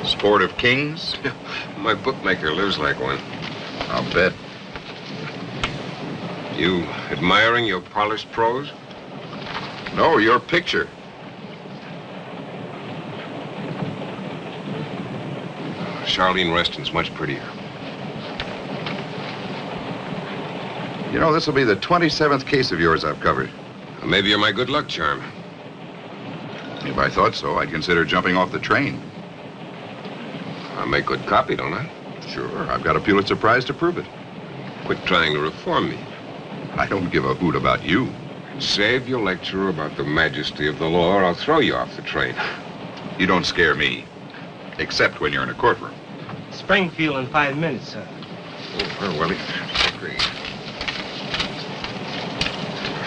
Sport of kings? My bookmaker lives like one. I'll bet. You admiring your polished prose? No, your picture. Charlene Reston's much prettier. You know, this will be the 27th case of yours I've covered. Maybe you're my good luck charm. If I thought so, I'd consider jumping off the train. I make good copy, don't I? Sure, I've got a Pulitzer Prize to prove it. Quit trying to reform me. I don't give a hoot about you. Save your lecture about the majesty of the law, or I'll throw you off the train. You don't scare me, except when you're in a courtroom. Springfield in 5 minutes, sir. Oh, well, Willie. Agreed.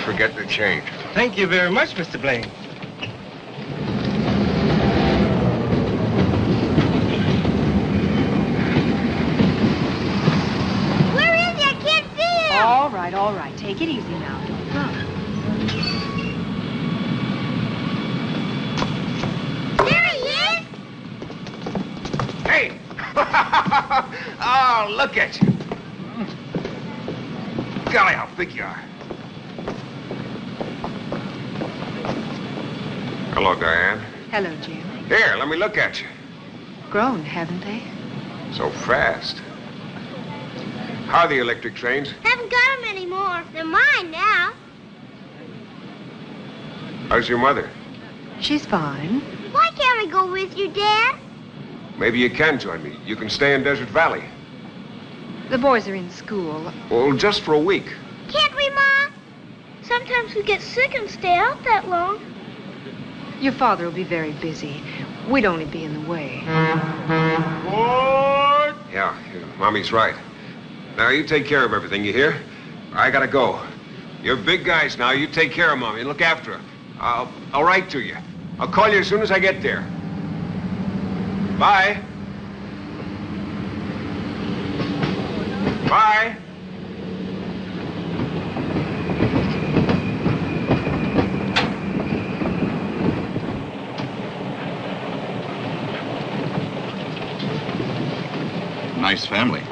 Forget the change. Thank you very much, Mr. Blaine. Where is he? I can't see him. All right. Take it easy now. Don't run. There he is. Hey! Oh, look at you. Golly, how big you are. Hello, Diane. Hello, Jim. Here, let me look at you. Grown, haven't they? So fast. How are the electric trains? Haven't got them anymore. They're mine now. How's your mother? She's fine. Why can't we go with you, Dad? Maybe you can join me. You can stay in Desert Valley. The boys are in school. Well, just for a week. Can't we, Ma? Sometimes we get sick and stay out that long. Your father will be very busy. We'd only be in the way. Yeah, Mommy's right. Now, you take care of everything, you hear? I gotta go. You're big guys now. You take care of Mommy and look after her. I'll write to you. I'll call you as soon as I get there. Bye. Bye. Nice family.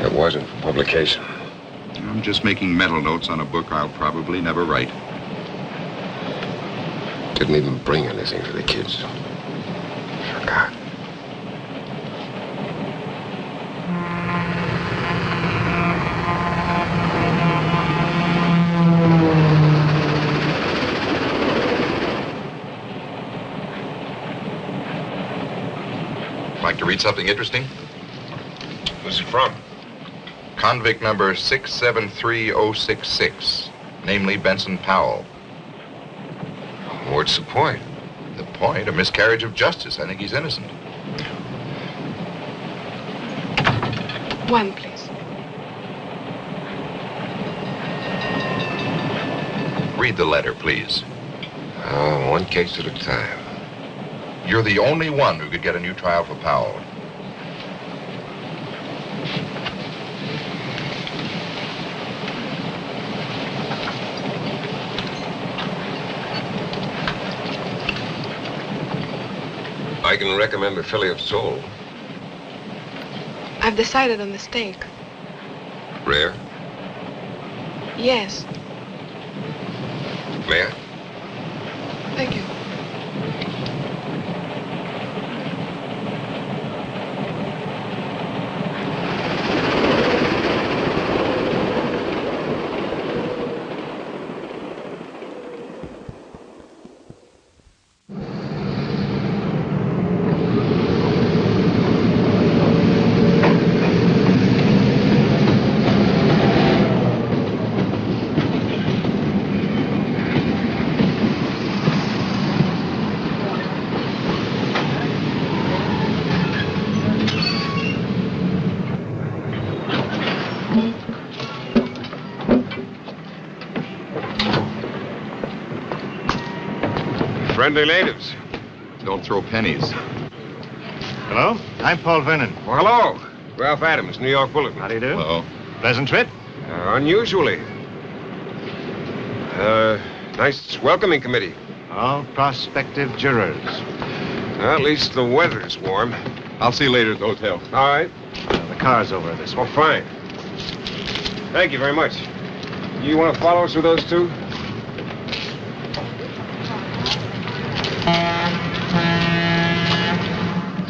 It wasn't for publication. I'm just making mental notes on a book I'll probably never write. Didn't even bring anything for the kids. Forgot. Like to read something interesting? What's it from? Convict number 673066, namely Benson Powell. What's the point? The point? A miscarriage of justice. I think he's innocent. One, please. Read the letter, please. Oh, one case at a time. You're the only one who could get a new trial for Powell. I can recommend a fillet of sole. I've decided on the steak. Rare? Yes. May I? Thank you. Friendly natives. Don't throw pennies. Hello, I'm Paul Vernon. Well, hello. Ralph Adams, New York Bulletin. How do you do? Hello. Pleasant trip? Unusually. Nice welcoming committee. All prospective jurors. Well, at least the weather's warm. I'll see you later at the hotel. All right. The car's over this way. Oh, fine. Thank you very much. You want to follow us with those two?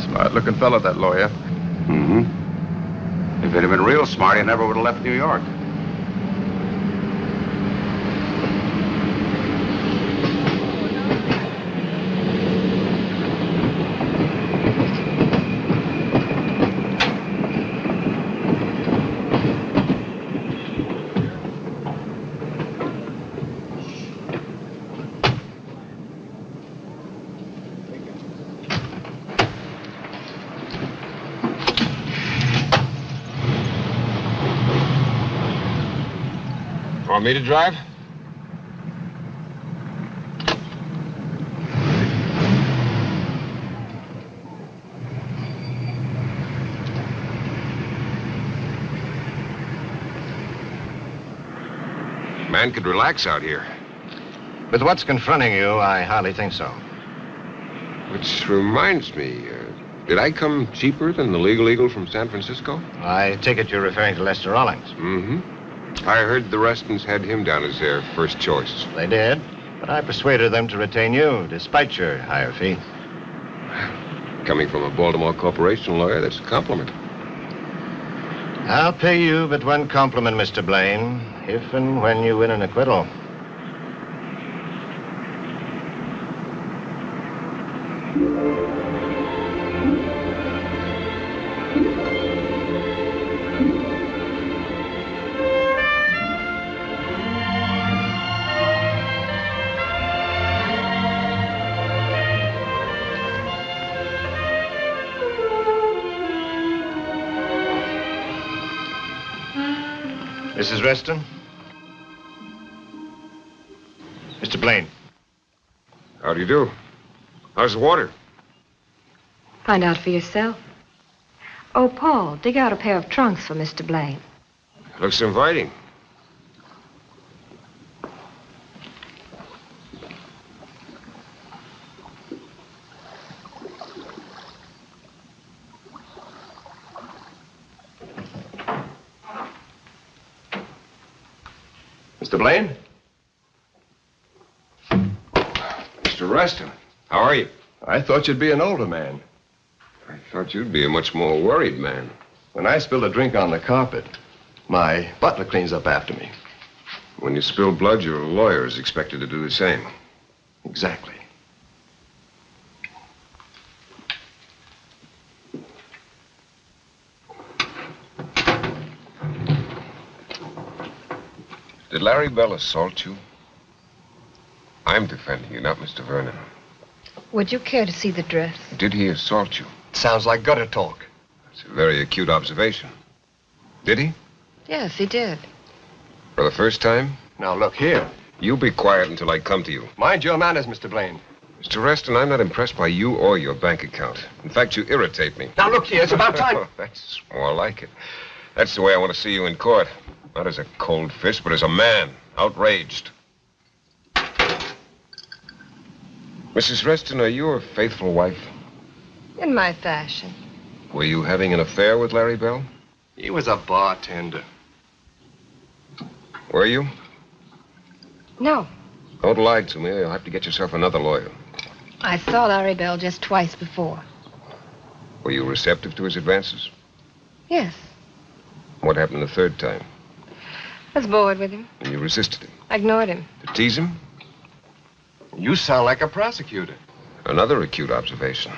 Smart-looking fellow, that lawyer. Mm-hmm. If it had been real smart, he never would have left New York. Want me to drive? Man could relax out here. With what's confronting you, I hardly think so. Which reminds me, did I come cheaper than the Legal Eagle from San Francisco? I take it you're referring to Lester Rawlings. Mm-hmm. I heard the Restons had him down as their first choice. They did, but I persuaded them to retain you, despite your higher fee. Coming from a Baltimore corporation lawyer, that's a compliment. I'll pay you but one compliment, Mr. Blaine, if and when you win an acquittal. Mrs. Reston? Mr. Blaine. How do you do? How's the water? Find out for yourself. Oh, Paul, dig out a pair of trunks for Mr. Blaine. Looks inviting. Mr. Blaine? Mr. Reston, how are you? I thought you'd be an older man. I thought you'd be a much more worried man. When I spill a drink on the carpet, my butler cleans up after me. When you spill blood, your lawyer is expected to do the same. Exactly. Did Larry Bell assault you? I'm defending you, not Mr. Vernon. Would you care to see the dress? Did he assault you? Sounds like gutter talk. It's a very acute observation. Did he? Yes, he did. For the first time? Now, look here. You be quiet until I come to you. Mind your manners, Mr. Blaine. Mr. Reston, I'm not impressed by you or your bank account. In fact, you irritate me. Now, look here. It's about time. That's more like it. That's the way I want to see you in court. Not as a cold fist, but as a man, outraged. Mrs. Reston, are you a faithful wife? In my fashion. Were you having an affair with Larry Bell? He was a bartender. Were you? No, Don't lie to me. You'll have to get yourself another lawyer. I saw Larry Bell just twice before. Were you receptive to his advances? Yes. What happened the third time? I was bored with him. And you resisted him? I ignored him. To tease him? You sound like a prosecutor. Another acute observation.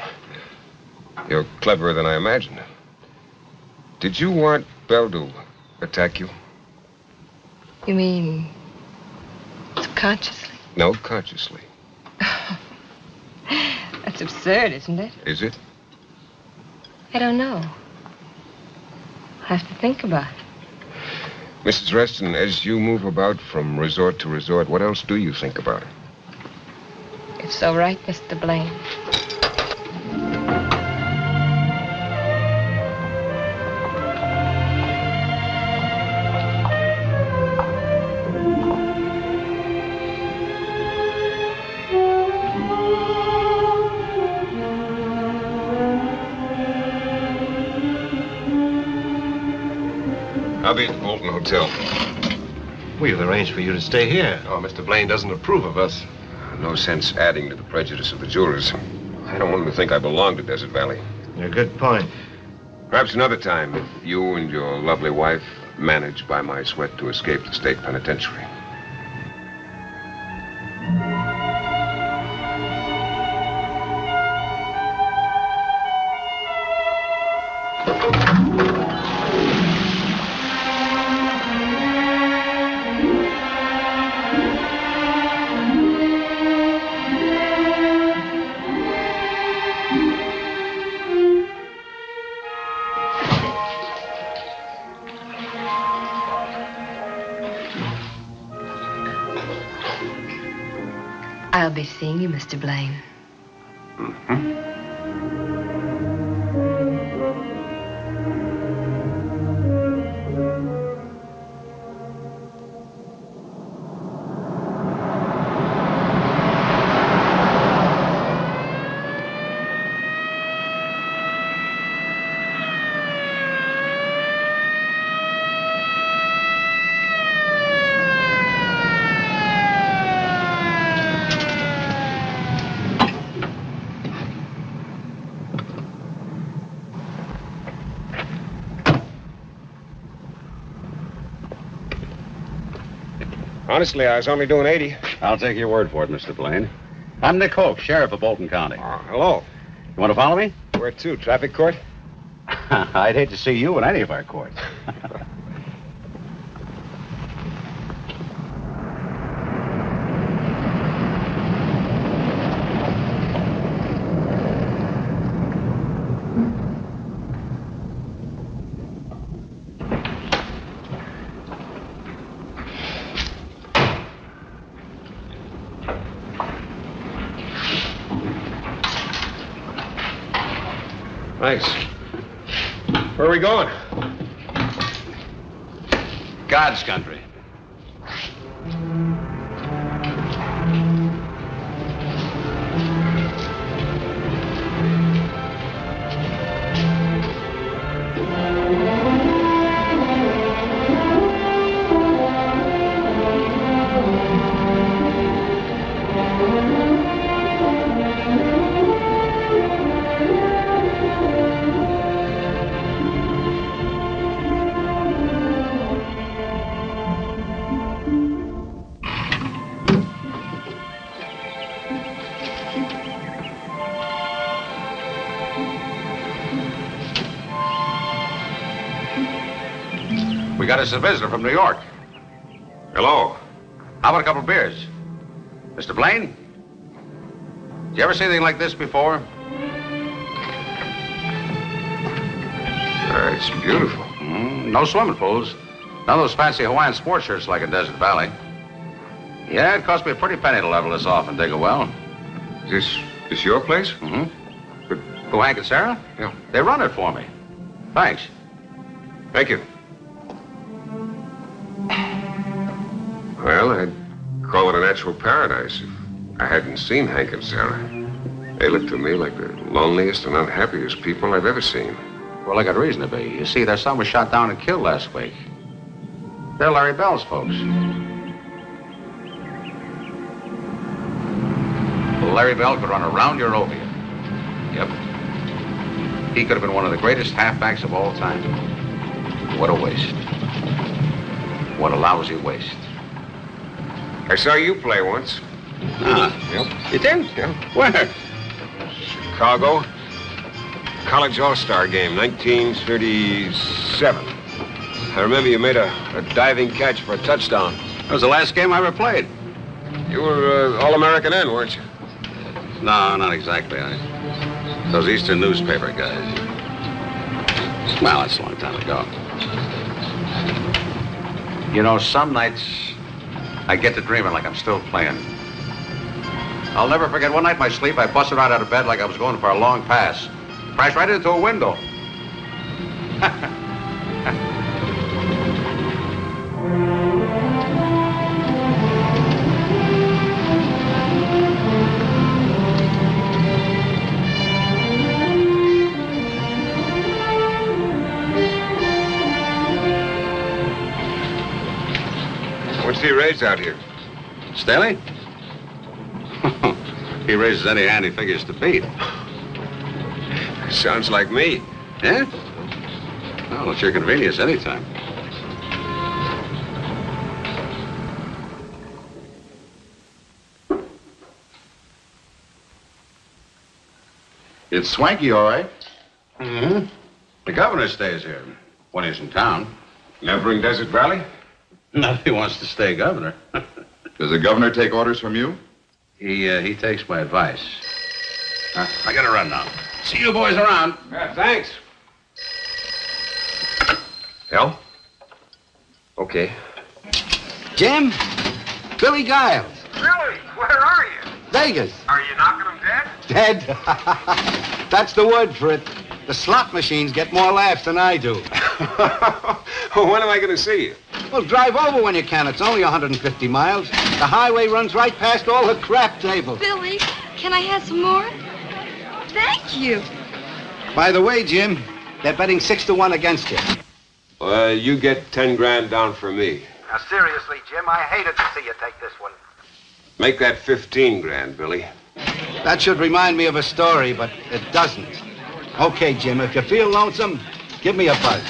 You're cleverer than I imagined. Did you want Bell to attack you? You mean subconsciously? No, consciously. That's absurd, isn't it? Is it? I don't know. I'll have to think about it. Mrs. Reston, as you move about from resort to resort, what else do you think about? It's so right, Mr. Blaine. I'll be at the Bolton Hotel. We've arranged for you to stay here. Oh, Mr. Blaine doesn't approve of us. No sense adding to the prejudice of the jurors. I don't want them to think I belong to Desert Valley. A good point. Perhaps another time, if you and your lovely wife manage by my sweat to escape the state penitentiary. I'll be seeing you, Mr. Blaine. Mm-hmm. Honestly, I was only doing 80. I'll take your word for it, Mr. Blaine. I'm Nick Hope, sheriff of Bolton County. Hello. You want to follow me? Where to? Traffic court? I'd hate to see you in any of our courts. Thanks. Where are we going? God's country. We got us a visitor from New York. Hello. How about a couple of beers? Mr. Blaine? Did you ever see anything like this before? It's beautiful. No swimming pools. None of those fancy Hawaiian sports shirts like in Desert Valley. Yeah, it cost me a pretty penny to level this off and dig a well. Is this your place? Mm-hmm. But Who, Hank and Sarah? Yeah. They run it for me. Thanks. Thank you. Well, I'd call it a natural paradise if I hadn't seen Hank and Sarah. They look to me like the loneliest and unhappiest people I've ever seen. Well, they got reason to be. You see, their son was shot down and killed last week. They're Larry Bell's folks. Larry Bell could run a round-year-over you. Yep. He could have been one of the greatest halfbacks of all time. What a waste. What a lousy waste. I saw you play once. Yep. You did? Yeah. Where? Chicago. College All-Star game, 1937. I remember you made a diving catch for a touchdown. That was the last game I ever played. You were All-American then, weren't you? No, not exactly. Those Eastern newspaper guys. Well, that's a long time ago. You know, some nights I get to dreaming like I'm still playing. I'll never forget one night in my sleep, I busted right out of bed like I was going for a long pass. Crashed right into a window. What's he raised out here? Staley? He raises any hand he figures to beat. Sounds like me. Yeah? Well, it's your convenience anytime. It's swanky, all right. Mm-hmm. The governor stays here when he's in town. Never in Desert Valley? Not if he wants to stay governor. Does the governor take orders from you? He takes my advice. I gotta run now. See you boys around. Yeah, thanks. Hell? Okay. Jim? Billy Giles. Billy, where are you? Vegas. Are you knocking them dead? Dead? That's the word for it. The slot machines get more laughs than I do. When am I going to see you? Well, drive over when you can. It's only 150 miles. The highway runs right past all the crap tables. Billy, can I have some more? Thank you. By the way, Jim, they're betting 6-1 against you. You get 10 grand down for me. Now, seriously, Jim, I hated to see you take this one. Make that 15 grand, Billy. That should remind me of a story, but it doesn't. Okay, Jim, if you feel lonesome, give me a buzz.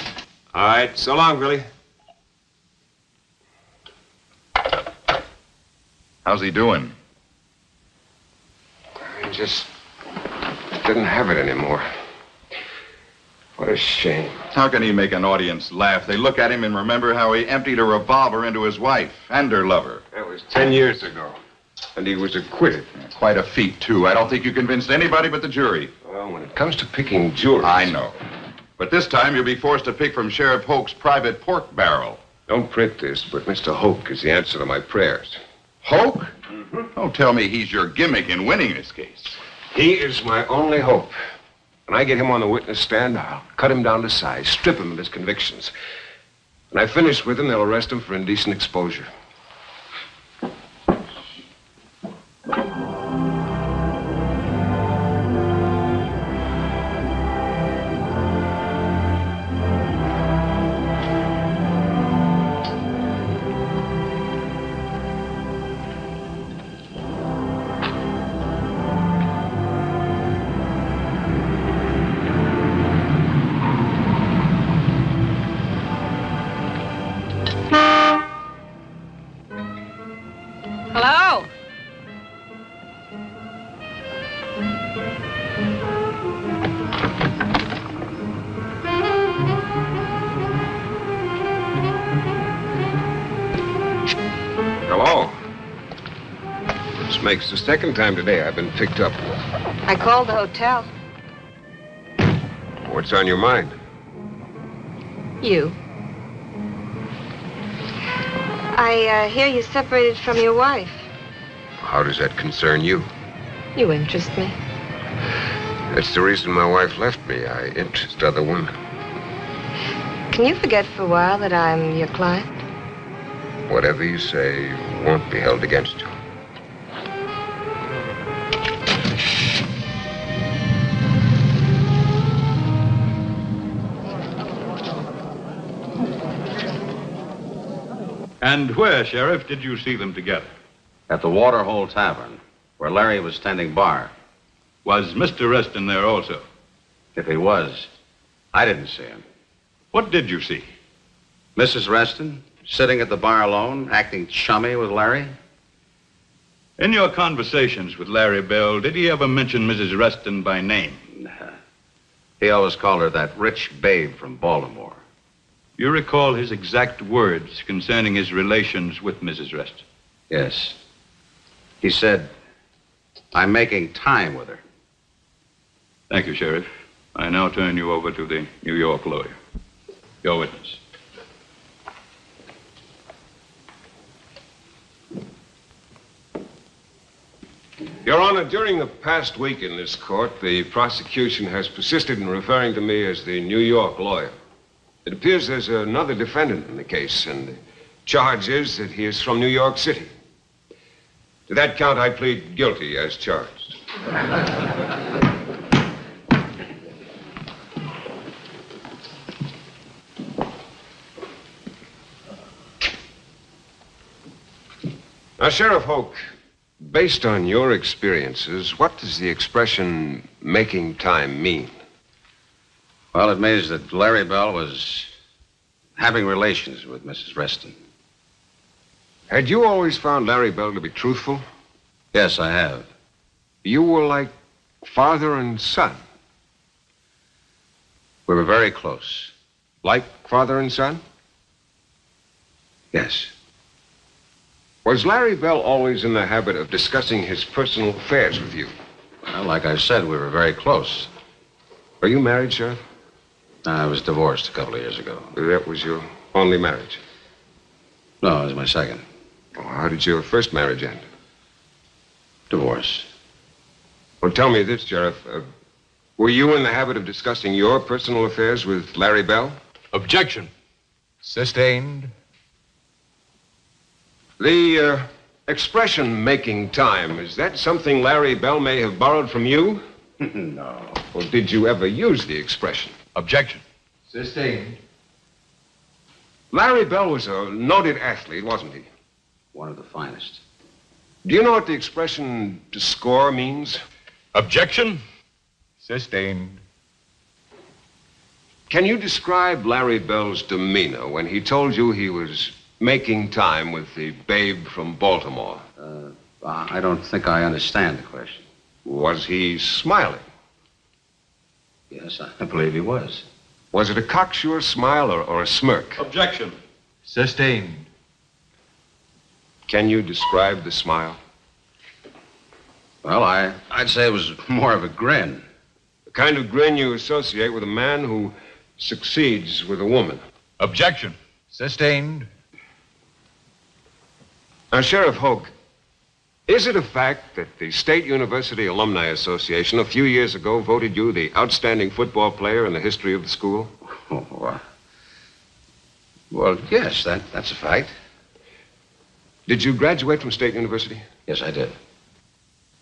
All right, so long, Billy. How's he doing? He just didn't have it anymore. What a shame. How can he make an audience laugh? They look at him and remember how he emptied a revolver into his wife and her lover. That was 10 years ago. And he was acquitted. Quite a feat, too. I don't think you convinced anybody but the jury. Well, when it comes to picking jurors... I know. But this time you'll be forced to pick from Sheriff Hoke's private pork barrel. Don't print this, but Mr. Hoke is the answer to my prayers. Hoke? Mm-hmm. Don't tell me he's your gimmick in winning this case. He is my only hope. When I get him on the witness stand, I'll cut him down to size, strip him of his convictions. When I finish with him, they'll arrest him for indecent exposure. Hello? Hello. This makes the second time today I've been picked up. I called the hotel. What's on your mind? You. I hear you separated from your wife. How does that concern you? You interest me. That's the reason my wife left me. I interest other women. Can you forget for a while that I'm your client? Whatever you say won't be held against you. And where, Sheriff, did you see them together? At the Waterhole Tavern, where Larry was tending bar. Was Mr. Reston there also? If he was, I didn't see him. What did you see? Mrs. Reston, sitting at the bar alone, acting chummy with Larry. In your conversations with Larry Bell, did he ever mention Mrs. Reston by name? Nah. He always called her that rich babe from Baltimore. You recall his exact words concerning his relations with Mrs. Reston? Yes. He said, I'm making time with her. Thank you, Sheriff. I now turn you over to the New York lawyer. Your witness. Your Honor, during the past week in this court, the prosecution has persisted in referring to me as the New York lawyer. It appears there's another defendant in the case, and the charge is that he is from New York City. To that count, I plead guilty as charged. Now, Sheriff Hoke, based on your experiences, what does the expression making time mean? Well, it means that Larry Bell was having relations with Mrs. Reston. Had you always found Larry Bell to be truthful? Yes, I have. You were like father and son. We were very close. Like father and son? Yes. Was Larry Bell always in the habit of discussing his personal affairs with you? Well, like I said, we were very close. Are you married, Sheriff? I was divorced a couple of years ago. That was your only marriage? No, it was my second. Well, how did your first marriage end? Divorce. Well, tell me this, Sheriff. Were you in the habit of discussing your personal affairs with Larry Bell? Objection. Sustained. The expression making time, is that something Larry Bell may have borrowed from you? No. Or did you ever use the expression? Objection. Sustained. Larry Bell was a noted athlete, wasn't he? One of the finest. Do you know what the expression to score means? Objection. Sustained. Can you describe Larry Bell's demeanor when he told you he was making time with the babe from Baltimore? I don't think I understand the question. Was he smiling? Yes, I believe he was. Was it a cocksure smile or a smirk? Objection. Sustained. Can you describe the smile? Well, I'd say it was more of a grin. The kind of grin you associate with a man who succeeds with a woman. Objection. Sustained. Now, Sheriff Hoke, is it a fact that the State University Alumni Association a few years ago voted you the outstanding football player in the history of the school? Well, yes, that's a fact. Did you graduate from State University? Yes, I did.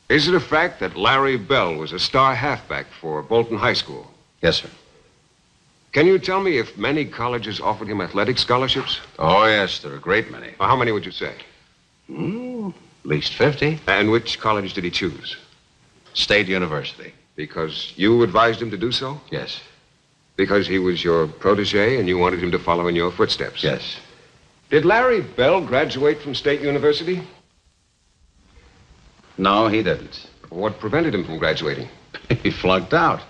Is it a fact that Larry Bell was a star halfback for Bolton High School? Yes, sir. Can you tell me if many colleges offered him athletic scholarships? Oh, yes, there are a great many. Well, how many would you say? At least 50. And which college did he choose? State University. Because you advised him to do so? Yes. Because he was your protege and you wanted him to follow in your footsteps? Yes. Did Larry Bell graduate from State University? No, he didn't. What prevented him from graduating? He flunked out.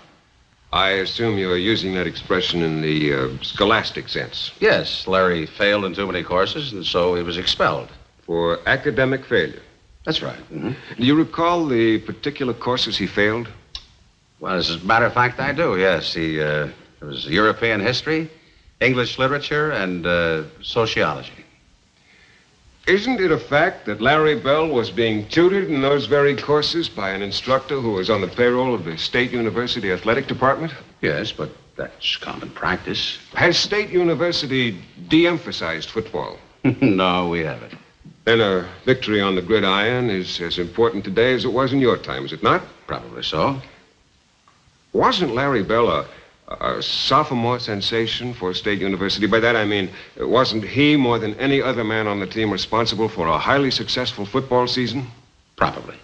I assume you're using that expression in the scholastic sense. Yes, Larry failed in too many courses, and so he was expelled. For academic failure? That's right. Mm-hmm. Do you recall the particular courses he failed? Well, as a matter of fact, I do, yes. It was European history, English literature, and sociology. Isn't it a fact that Larry Bell was being tutored in those very courses by an instructor who was on the payroll of the State University Athletic Department? Yes, but that's common practice. Has State University de-emphasized football? No, we haven't. Then a victory on the gridiron is as important today as it was in your time, is it not? Probably so. Wasn't Larry Bell a sophomore sensation for State University? By that I mean, wasn't he, more than any other man on the team, responsible for a highly successful football season? Probably.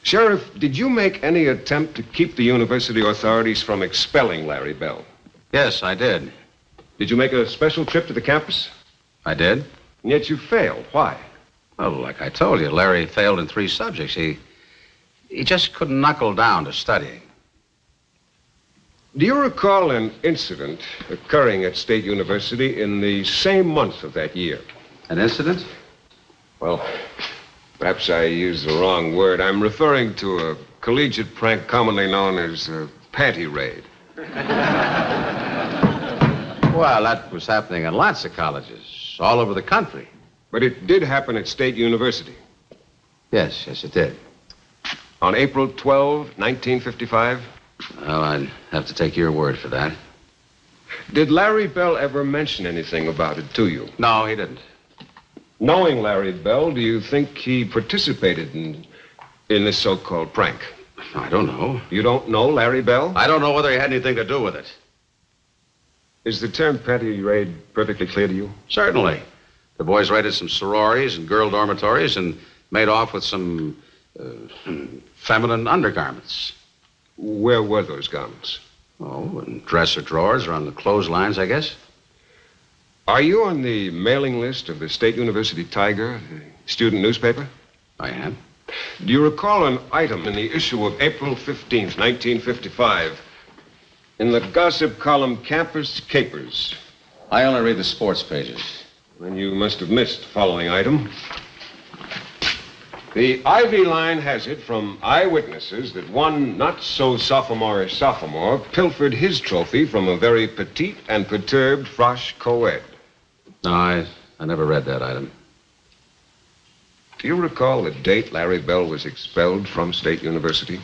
Sheriff, did you make any attempt to keep the university authorities from expelling Larry Bell? Yes, I did. Did you make a special trip to the campus? I did. And yet you failed. Why? Well, like I told you, Larry failed in 3 subjects. He just couldn't knuckle down to studying. Do you recall an incident occurring at State University in the same month of that year? An incident? Well, perhaps I used the wrong word. I'm referring to a collegiate prank commonly known as a panty raid. Well, that was happening in lots of colleges, all over the country. But it did happen at State University. Yes, it did. On April 12, 1955? Well, I'd have to take your word for that. Did Larry Bell ever mention anything about it to you? No, he didn't. Knowing Larry Bell, do you think he participated in this so-called prank? I don't know. You don't know Larry Bell? I don't know whether he had anything to do with it. Is the term panty raid perfectly clear to you? Certainly. The boys raided some sororities and girl dormitories and made off with some feminine undergarments. Where were those garments? Oh, in dresser drawers or on the clotheslines, I guess. Are you on the mailing list of the State University Tiger, the student newspaper? I am. Do you recall an item in the issue of April 15th, 1955, in the gossip column Campus Capers? I only read the sports pages. Then you must have missed the following item. The Ivy Line has it from eyewitnesses that one not-so-sophomore-ish sophomore pilfered his trophy from a very petite and perturbed frosh co-ed. No, I never read that item. Do you recall the date Larry Bell was expelled from State University?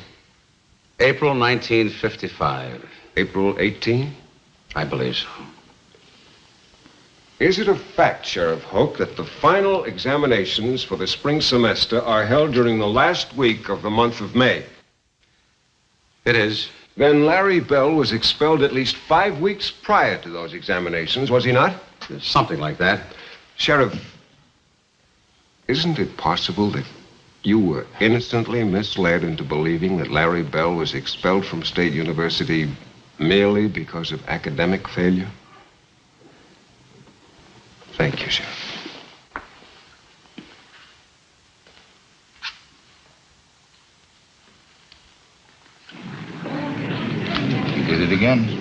April 1955. April 18? I believe so. Is it a fact, Sheriff Hoke, that the final examinations for the spring semester are held during the last week of the month of May? It is. Then Larry Bell was expelled at least 5 weeks prior to those examinations, was he not? Something like that. Sheriff, isn't it possible that you were innocently misled into believing that Larry Bell was expelled from State University merely because of academic failure? Thank you, Sheriff. You did it again.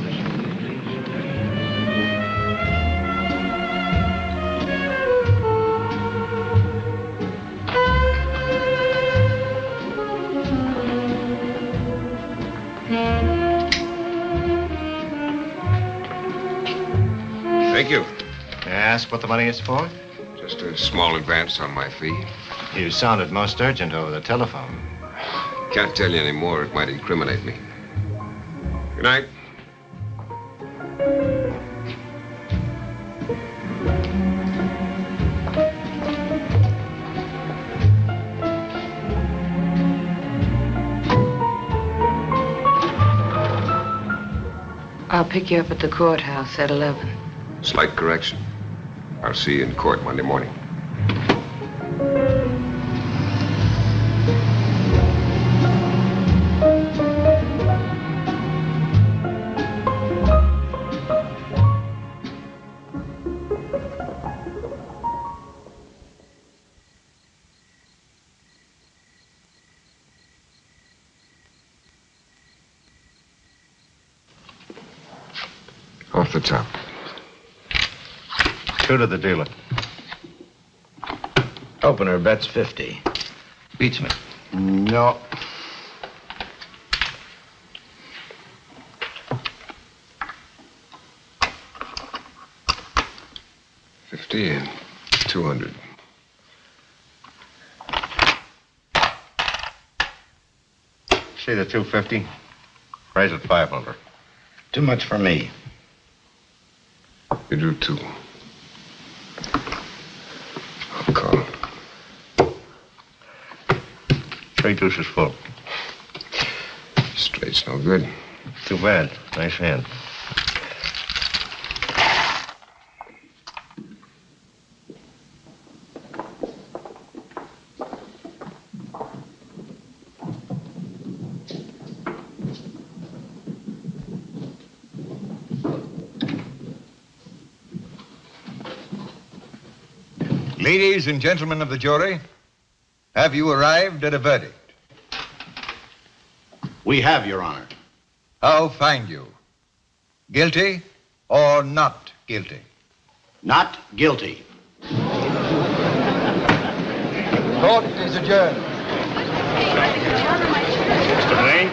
Thank you. May I ask what the money is for? Just a small advance on my fee. You sounded most urgent over the telephone. Can't tell you any more. It might incriminate me. Good night. I'll pick you up at the courthouse at 11. Slight correction. I'll see you in court Monday morning. Off the top. 2 to the dealer. Opener bets 50. Beats me. No. $50 and $200. See the 250? Raise it 500. Too much for me. You do too. I'll call. 3 deuces full. Straight's no good. Too bad. Nice hand. Ladies and gentlemen of the jury, have you arrived at a verdict? We have, Your Honor. How find you? Guilty or not guilty? Not guilty. Court is adjourned. Mr. Blaine,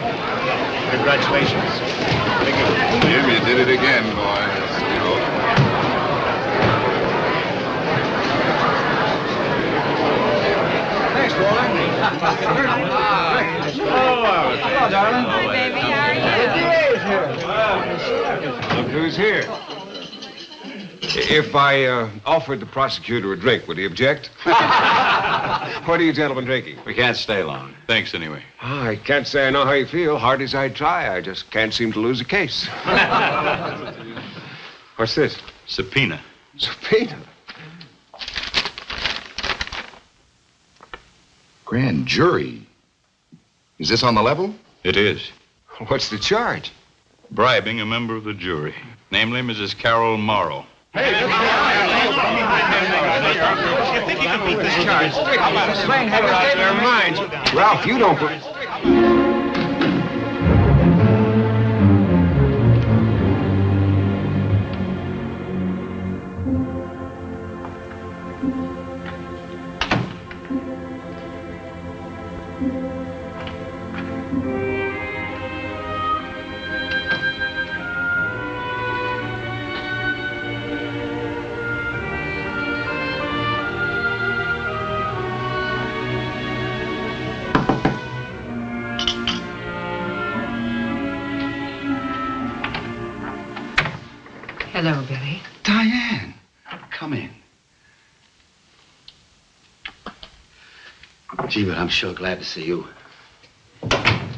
congratulations. Jim, you did it again, boy. Thanks, Roland. Hello, darling. Hi, baby. How are you? Look who's here. If I offered the prosecutor a drink, would he object? What are you gentlemen drinking? We can't stay long. Thanks anyway. Oh, I can't say I know how you feel. Hard as I try, I just can't seem to lose a case. What's this? Subpoena. Subpoena? Grand jury. Is this on the level? It is. What's the charge? Bribing a member of the jury, namely Mrs. Carol Morrow. You think you can beat this charge? How about it? Blaine had it in their minds. Ralph, you don't... Hello, Billy. Diane, come in. Gee, but I'm sure glad to see you.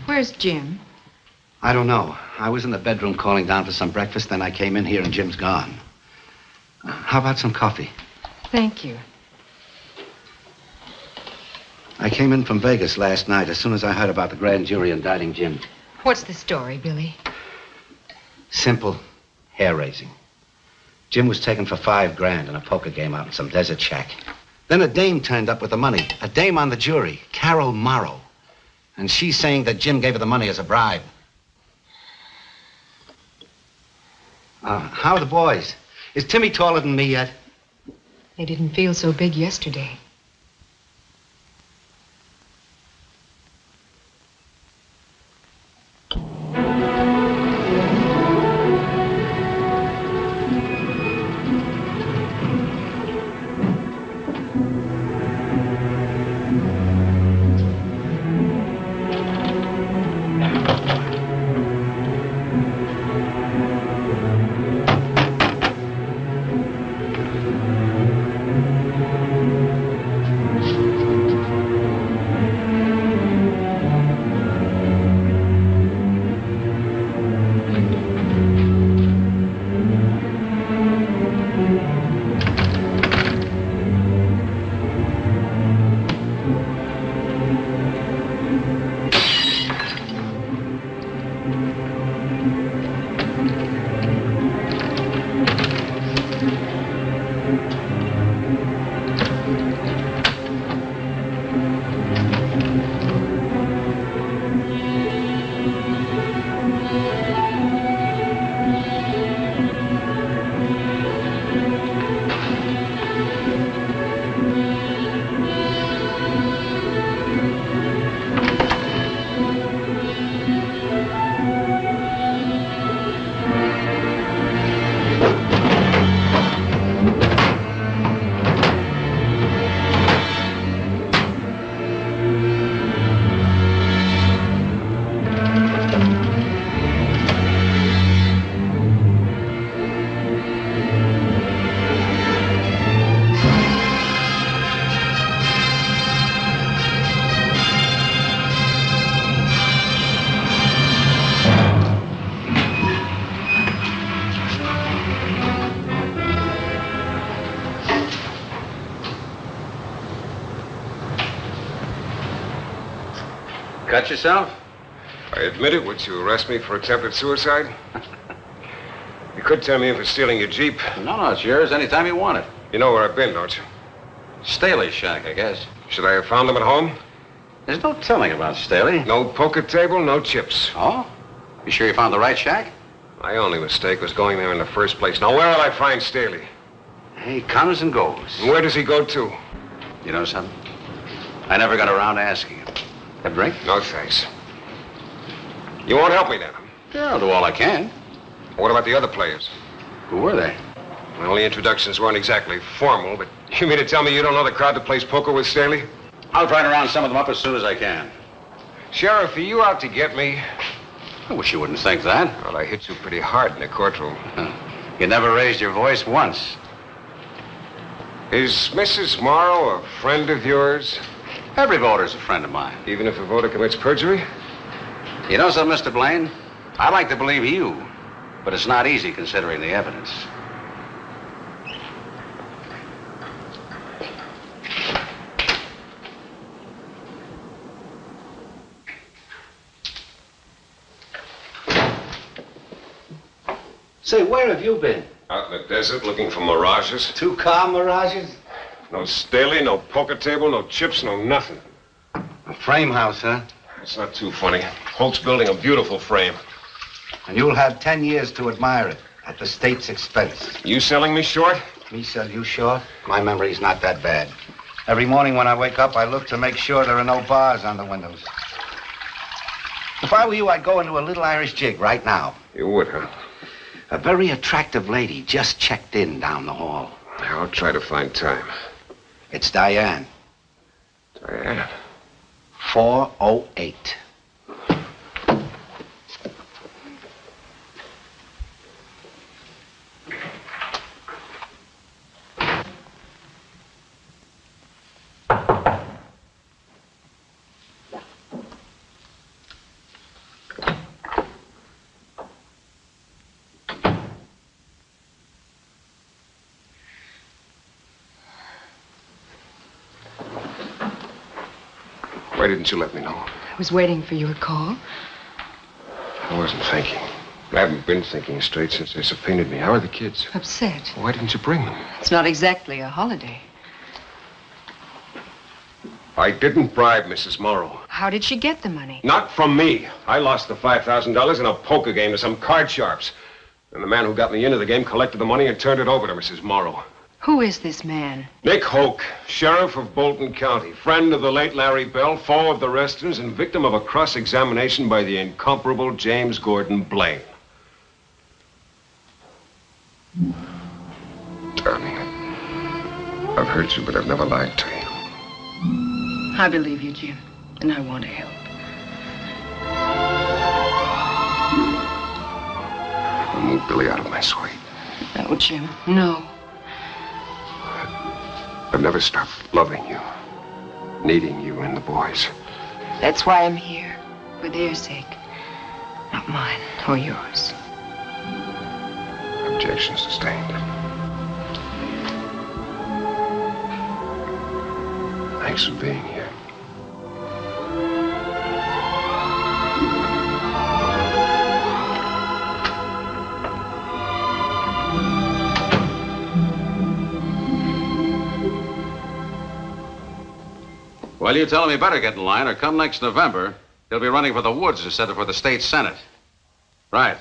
Where's Jim? I don't know. I was in the bedroom calling down for some breakfast, then I came in here and Jim's gone. How about some coffee? Thank you. I came in from Vegas last night as soon as I heard about the grand jury indicting Jim. What's the story, Billy? Simple, hair-raising. Jim was taken for $5 grand in a poker game out in some desert shack. Then a dame turned up with the money. A dame on the jury, Carol Morrow. And she's saying that Jim gave her the money as a bribe. How are the boys? Is Timmy taller than me yet? They didn't feel so big yesterday. Cut yourself? I admit it. Would you arrest me for attempted suicide? You could tell me if it's stealing your Jeep. No, it's yours anytime you want it. You know where I've been, don't you? Staley's shack, I guess. Should I have found him at home? There's no telling about Staley. No poker table, no chips. Oh? You sure you found the right shack? My only mistake was going there in the first place. Now, where will I find Staley? He comes and goes. And where does he go to? You know something? I never got around to asking him. Have a drink? No, thanks. You won't help me then? Yeah, I'll do all I can. What about the other players? Who were they? Well, the introductions weren't exactly formal, but you mean to tell me you don't know the crowd that plays poker with Staley? I'll try to round some of them up as soon as I can. Sheriff, are you out to get me? I wish you wouldn't think that. Well, I hit you pretty hard in the courtroom. You never raised your voice once. Is Mrs. Morrow a friend of yours? Every voter's a friend of mine. Even if a voter commits perjury? You know something, Mr. Blaine? I'd like to believe you, but it's not easy considering the evidence. Say, where have you been? Out in the desert looking for mirages. 2-car mirages? No Staley, no poker table, no chips, no nothing. A frame house, huh? It's not too funny. Holt's building a beautiful frame. And you'll have 10 years to admire it at the state's expense. You selling me short? Me sell you short? My memory's not that bad. Every morning when I wake up, I look to make sure there are no bars on the windows. If I were you, I'd go into a little Irish jig right now. You would, huh? A very attractive lady just checked in down the hall. I'll try to find time. It's Diane. Diane? 408. Why didn't you let me know? I was waiting for your call. I wasn't thinking. I haven't been thinking straight since they subpoenaed me. How are the kids? Upset. Why didn't you bring them? It's not exactly a holiday. I didn't bribe Mrs. Morrow. How did she get the money? Not from me. I lost the $5,000 in a poker game to some card sharps. And the man who got me into the game collected the money and turned it over to Mrs. Morrow. Who is this man? Nick Hoke, sheriff of Bolton County, friend of the late Larry Bell, foe of the Restons, and victim of a cross-examination by the incomparable James Gordon Blaine. Darling, I've hurt you, but I've never lied to you. I believe you, Jim, and I want to help. I'll move Billy out of my sight. No, Jim, no. I've never stopped loving you, needing you and the boys. That's why I'm here, for their sake. Not mine or yours. Objection sustained. Thanks for being here. Well, you tell him he better get in line, or come next November, he'll be running for the Woods instead of for the state senate. Right.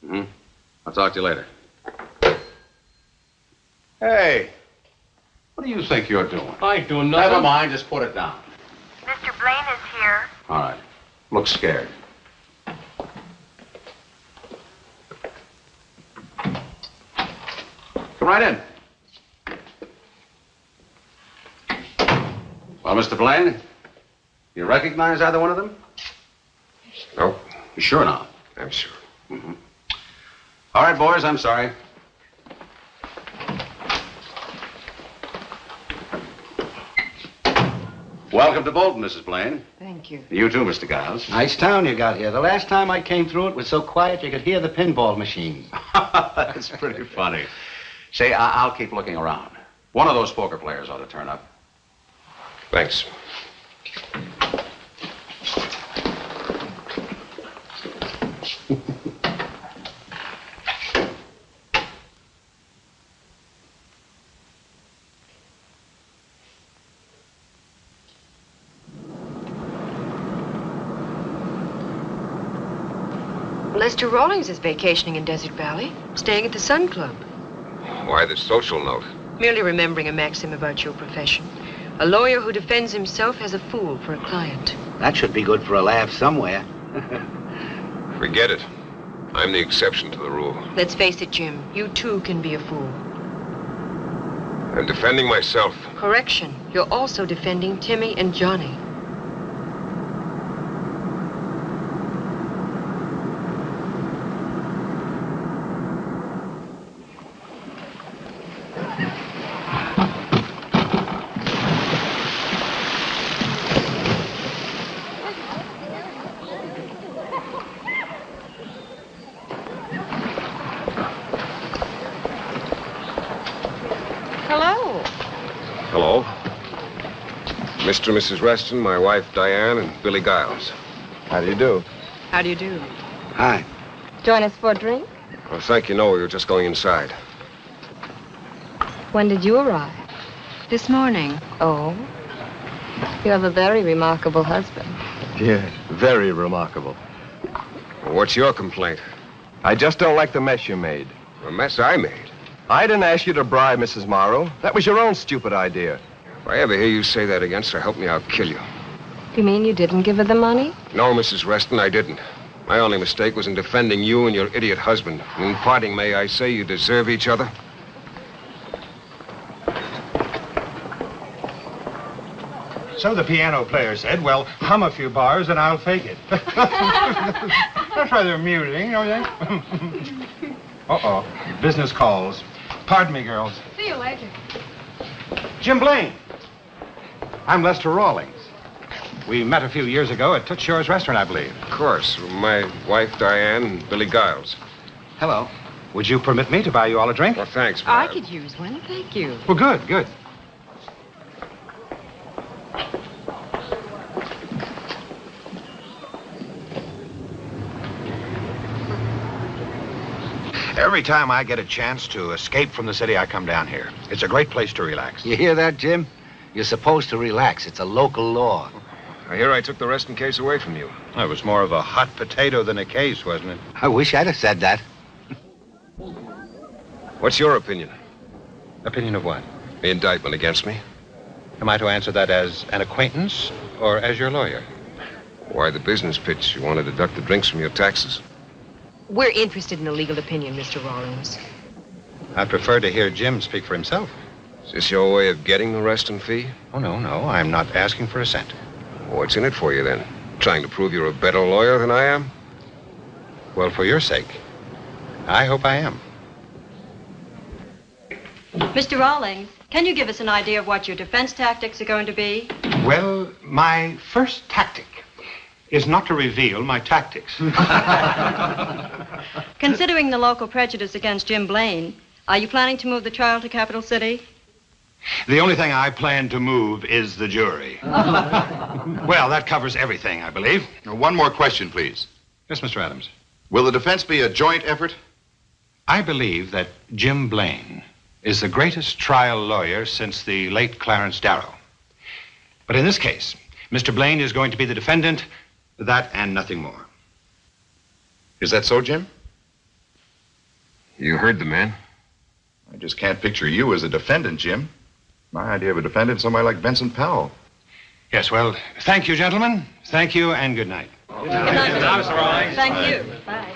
I'll talk to you later. Hey, what do you think you're doing? I ain't doing nothing. Never mind, just put it down. Mr. Blaine is here. All right. Look scared. Come right in. Well, Mr. Blaine, you recognize either one of them? No. You sure now? I'm sure. All right, boys, I'm sorry. Welcome to Bolton, Mrs. Blaine. Thank you. You too, Mr. Giles. Nice town you got here. The last time I came through, it was so quiet you could hear the pinball machines. That's pretty funny. Say, I'll keep looking around. One of those poker players ought to turn up. Thanks. Lester Rawlings is vacationing in Desert Valley, staying at the Sun Club. Why the social note? Merely remembering a maxim about your profession. A lawyer who defends himself has a fool for a client. That should be good for a laugh somewhere. Forget it. I'm the exception to the rule. Let's face it, Jim. You too can be a fool. I'm defending myself. Correction. You're also defending Timmy and Johnny. Mr. and Mrs. Reston, my wife Diane, and Billy Giles. How do you do? How do you do? Hi. Join us for a drink? Well, thank you. No, we were just going inside. When did you arrive? This morning. Oh. You have a very remarkable husband. Yes, very remarkable. Well, what's your complaint? I just don't like the mess you made. The mess I made? I didn't ask you to bribe Mrs. Morrow. That was your own stupid idea. If I ever hear you say that again, sir, help me, I'll kill you. You mean you didn't give her the money? No, Mrs. Reston, I didn't. My only mistake was in defending you and your idiot husband. In parting, may I say you deserve each other? So the piano player said, well, hum a few bars and I'll fake it. That's rather amusing, don't you think? Uh-oh. Business calls. Pardon me, girls. See you later. Jim Blaine. I'm Lester Rawlings. We met a few years ago at Toots Shor's restaurant, I believe. Of course. My wife, Diane, and Billy Giles. Hello. Would you permit me to buy you all a drink? Well, thanks, I could use one. Thank you. Well, good, good. Every time I get a chance to escape from the city, I come down here. It's a great place to relax. You hear that, Jim? You're supposed to relax. It's a local law. I hear I took the Reston case away from you. It was more of a hot potato than a case, wasn't it? I wish I'd have said that. What's your opinion? Opinion of what? The indictment against me. Am I to answer that as an acquaintance or as your lawyer? Why the business pitch? You want to deduct the drinks from your taxes? We're interested in a legal opinion, Mr. Rawlings. I'd prefer to hear Jim speak for himself. Is this your way of getting the Reston fee? Oh, no. I'm not asking for a cent. What's in it for you, then? Trying to prove you're a better lawyer than I am? Well, for your sake, I hope I am. Mr. Rawlings, can you give us an idea of what your defense tactics are going to be? Well, my first tactic is not to reveal my tactics. Considering the local prejudice against Jim Blaine, are you planning to move the trial to Capital City? The only thing I plan to move is the jury. Well, that covers everything, I believe. One more question, please. Yes, Mr. Adams. Will the defense be a joint effort? I believe that Jim Blaine is the greatest trial lawyer since the late Clarence Darrow. But in this case, Mr. Blaine is going to be the defendant, that and nothing more. Is that so, Jim? You heard the man. I just can't picture you as a defendant, Jim. My idea of a defendant is somebody like Benson Powell. Yes, well, thank you, gentlemen. Thank you, and good night. Good night, Mr. Rawlings. Thank you. Bye.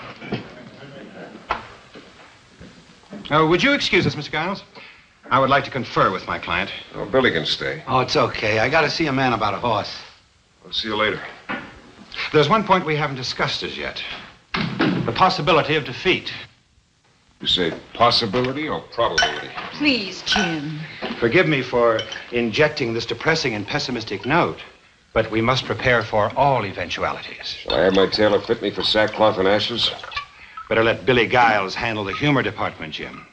Would you excuse us, Mr. Giles? I would like to confer with my client. Oh, Billy can stay. Oh, it's okay. I got to see a man about a horse. I'll see you later. There's one point we haven't discussed as yet. The possibility of defeat. You say possibility or probability? Please, Jim. Forgive me for injecting this depressing and pessimistic note, but we must prepare for all eventualities. Shall I have my tailor fit me for sackcloth and ashes? Better let Billy Giles handle the humor department, Jim.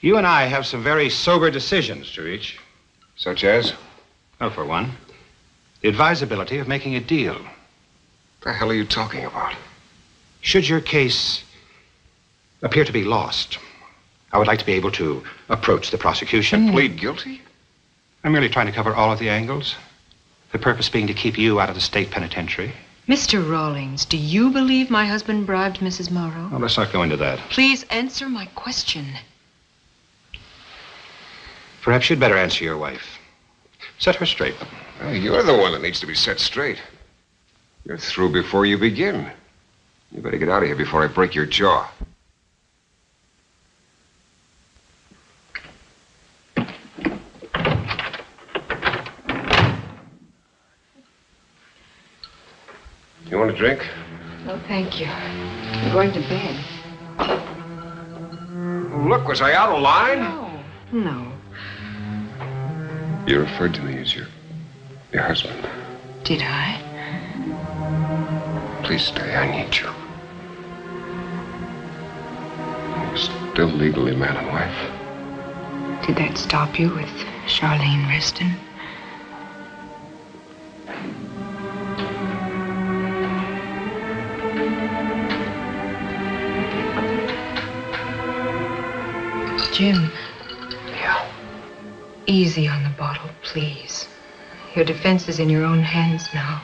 You and I have some very sober decisions to reach. Such as? Well, for one, the advisability of making a deal. What the hell are you talking about? Should your case appear to be lost, I would like to be able to approach the prosecution. And plead guilty? I'm merely trying to cover all of the angles. The purpose being to keep you out of the state penitentiary, Mr. Rawlings, do you believe my husband bribed Mrs. Morrow? Well, let's not go into that. Please answer my question. Perhaps you'd better answer your wife. Set her straight. Well, you're the one that needs to be set straight. You're through before you begin. You better get out of here before I break your jaw. You want a drink? No, thank you. I'm going to bed. Look, was I out of line? No. You referred to me as your husband. Did I? Please stay. I need you. We're still legally man and wife. Did that stop you with Charlene Reston? Jim. Yeah. Easy on the bottle, please. Your defense is in your own hands now.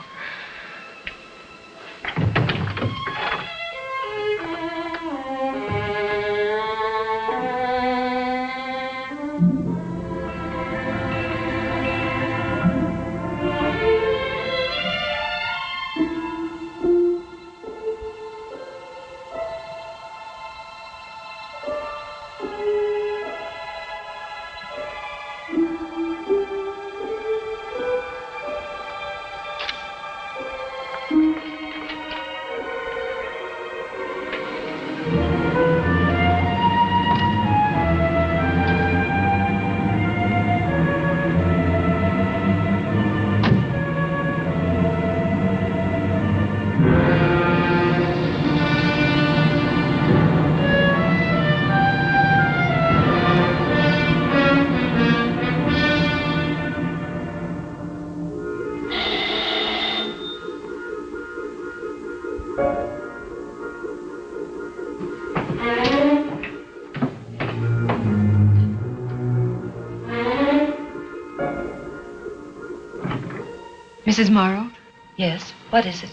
Mrs. Morrow? Yes, what is it?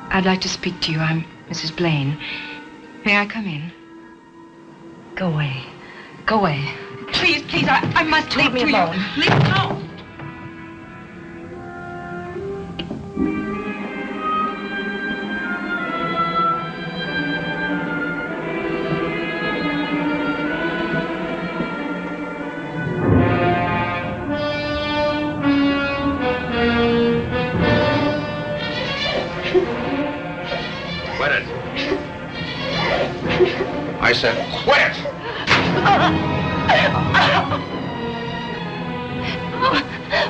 I'd like to speak to you. I'm Mrs. Blaine. May I come in? Go away. Go away. Please, please, I must Leave me alone. Leave me alone. I said, quit!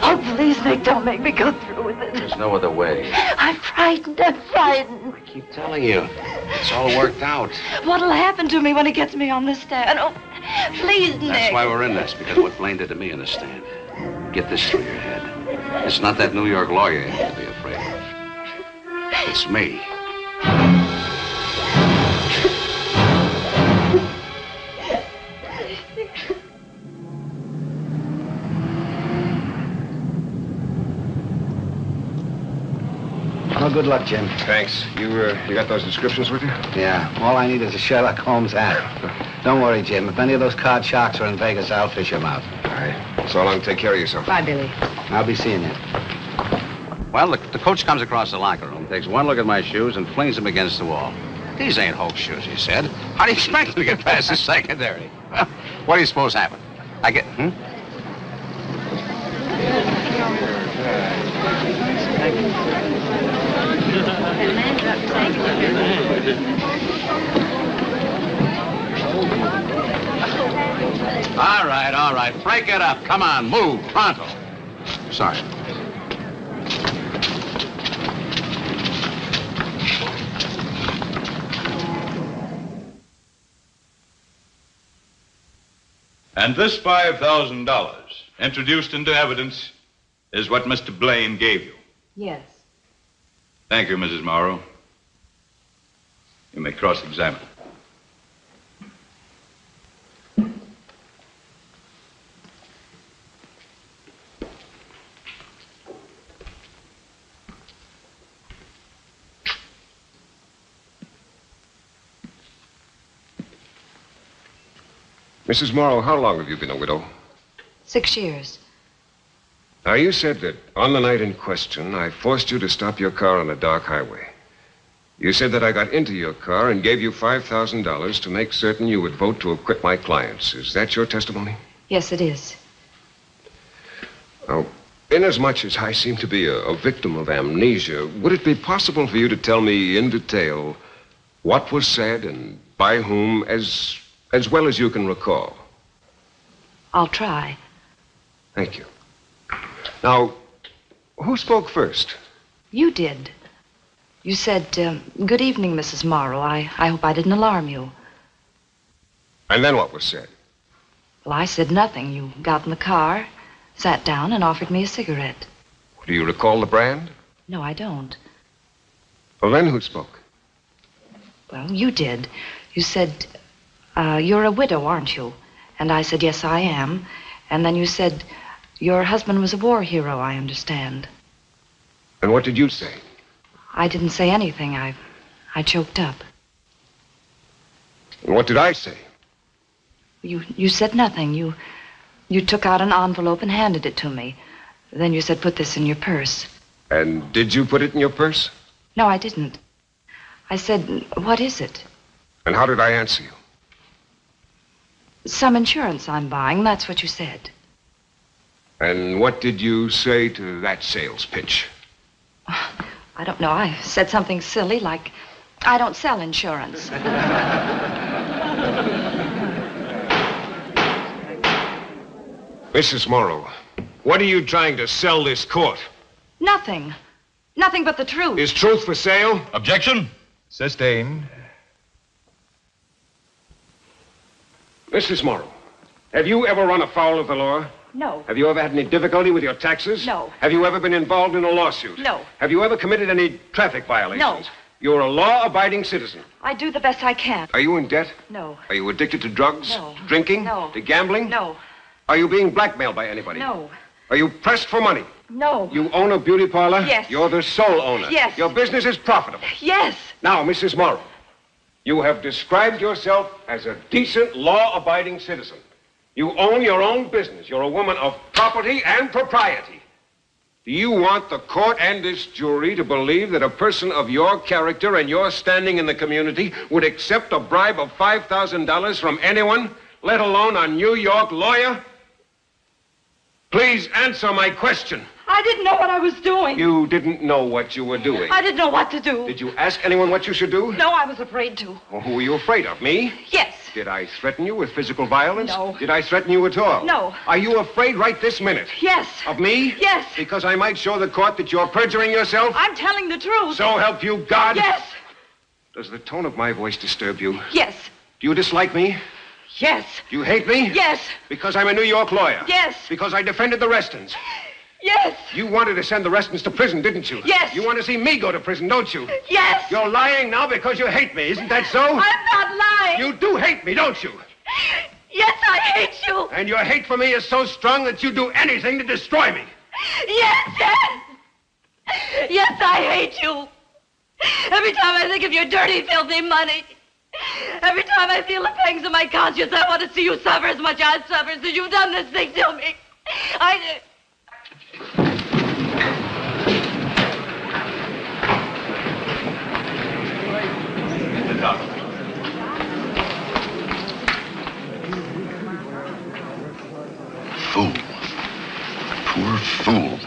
Oh, please, Nick, don't make me go through with it. There's no other way. I'm frightened. I'm frightened. I keep telling you. It's all worked out. What'll happen to me when he gets me on the stand? Oh, please, Nick. That's why we're in this, because what Blaine did to me in the stand. Get this through your head. It's not that New York lawyer you have to be afraid of. It's me. Well, good luck, Jim. Thanks. You got those descriptions with you? Yeah. All I need is a Sherlock Holmes hat. Don't worry, Jim. If any of those card sharks are in Vegas, I'll fish them out. All right. So long. Take care of yourself. Bye, Billy. I'll be seeing you. Well, the coach comes across the locker room, takes one look at my shoes, and flings them against the wall. These ain't Hoke's shoes, he said. How do you expect me to get past the secondary? Well, what do you suppose happened? I get, All right. Break it up. Come on, move, pronto. Sorry. And this $5,000 introduced into evidence is what Mr. Blaine gave you. Yes. Thank you, Mrs. Morrow. You may cross-examine. Mrs. Morrow, how long have you been a widow? 6 years. Now, you said that on the night in question, I forced you to stop your car on a dark highway. You said that I got into your car and gave you $5,000 to make certain you would vote to acquit my clients. Is that your testimony? Yes, it is. Now, inasmuch as I seem to be a victim of amnesia, would it be possible for you to tell me in detail what was said and by whom, as well as you can recall? I'll try. Thank you. Now, who spoke first? You did. You said, good evening, Mrs. Morrow. I hope I didn't alarm you. And then what was said? Well, I said nothing. You got in the car, sat down, and offered me a cigarette. Do you recall the brand? No, I don't. Well, then who spoke? Well, you did. You said, you're a widow, aren't you? And I said, yes, I am. And then you said, your husband was a war hero, I understand. And what did you say? I didn't say anything. I choked up. And what did I say? You said nothing. You took out an envelope and handed it to me. Then you said, put this in your purse. And did you put it in your purse? No, I didn't. I said, what is it? And how did I answer you? Some insurance I'm buying. That's what you said. And what did you say to that sales pitch? I don't know. I said something silly like, I don't sell insurance. Mrs. Morrow, what are you trying to sell this court? Nothing. Nothing but the truth. Is truth for sale? Objection. Sustained. Mrs. Morrow, have you ever run afoul of the law? No. Have you ever had any difficulty with your taxes? No. Have you ever been involved in a lawsuit? No. Have you ever committed any traffic violations? No. You're a law-abiding citizen. I do the best I can. Are you in debt? No. Are you addicted to drugs? No. To drinking? No. To gambling? No. Are you being blackmailed by anybody? No. Are you pressed for money? No. You own a beauty parlor? Yes. You're the sole owner? Yes. Your business is profitable? Yes. Now, Mrs. Morrow, you have described yourself as a decent, law-abiding citizen. You own your own business. You're a woman of property and propriety. Do you want the court and this jury to believe that a person of your character and your standing in the community would accept a bribe of $5,000 from anyone, let alone a New York lawyer? Please answer my question. I didn't know what I was doing. You didn't know what you were doing. I didn't know what to do. Did you ask anyone what you should do? No, I was afraid to. Well, who were you afraid of? Me? Yes. Did I threaten you with physical violence? No. Did I threaten you at all? No. Are you afraid right this minute? Yes. Of me? Yes. Because I might show the court that you're perjuring yourself? I'm telling the truth. So help you God? Yes. Does the tone of my voice disturb you? Yes. Do you dislike me? Yes. Do you hate me? Yes. Because I'm a New York lawyer? Yes. Because I defended the Restons? Yes. You wanted to send the Restons to prison, didn't you? Yes. You want to see me go to prison, don't you? Yes. You're lying now because you hate me, isn't that so? I'm not lying. You do hate me, don't you? Yes, I hate you. And your hate for me is so strong that you'd do anything to destroy me. Yes, yes. Yes, I hate you. Every time I think of your dirty, filthy money. Every time I feel the pangs of my conscience, I want to see you suffer as much as I've suffered since you've done this thing to me. Fool. Poor fool.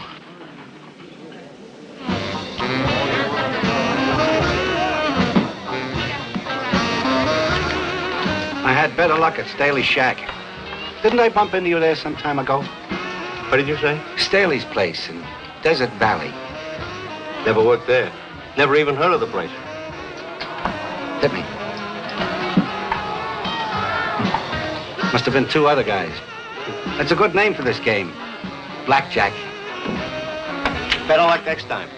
I had better luck at Staley's shack. Didn't I bump into you there some time ago? What did you say? Staley's place in Desert Valley. Never worked there. Never even heard of the place. Hit me. Must have been two other guys. That's a good name for this game. Blackjack. Better luck next time.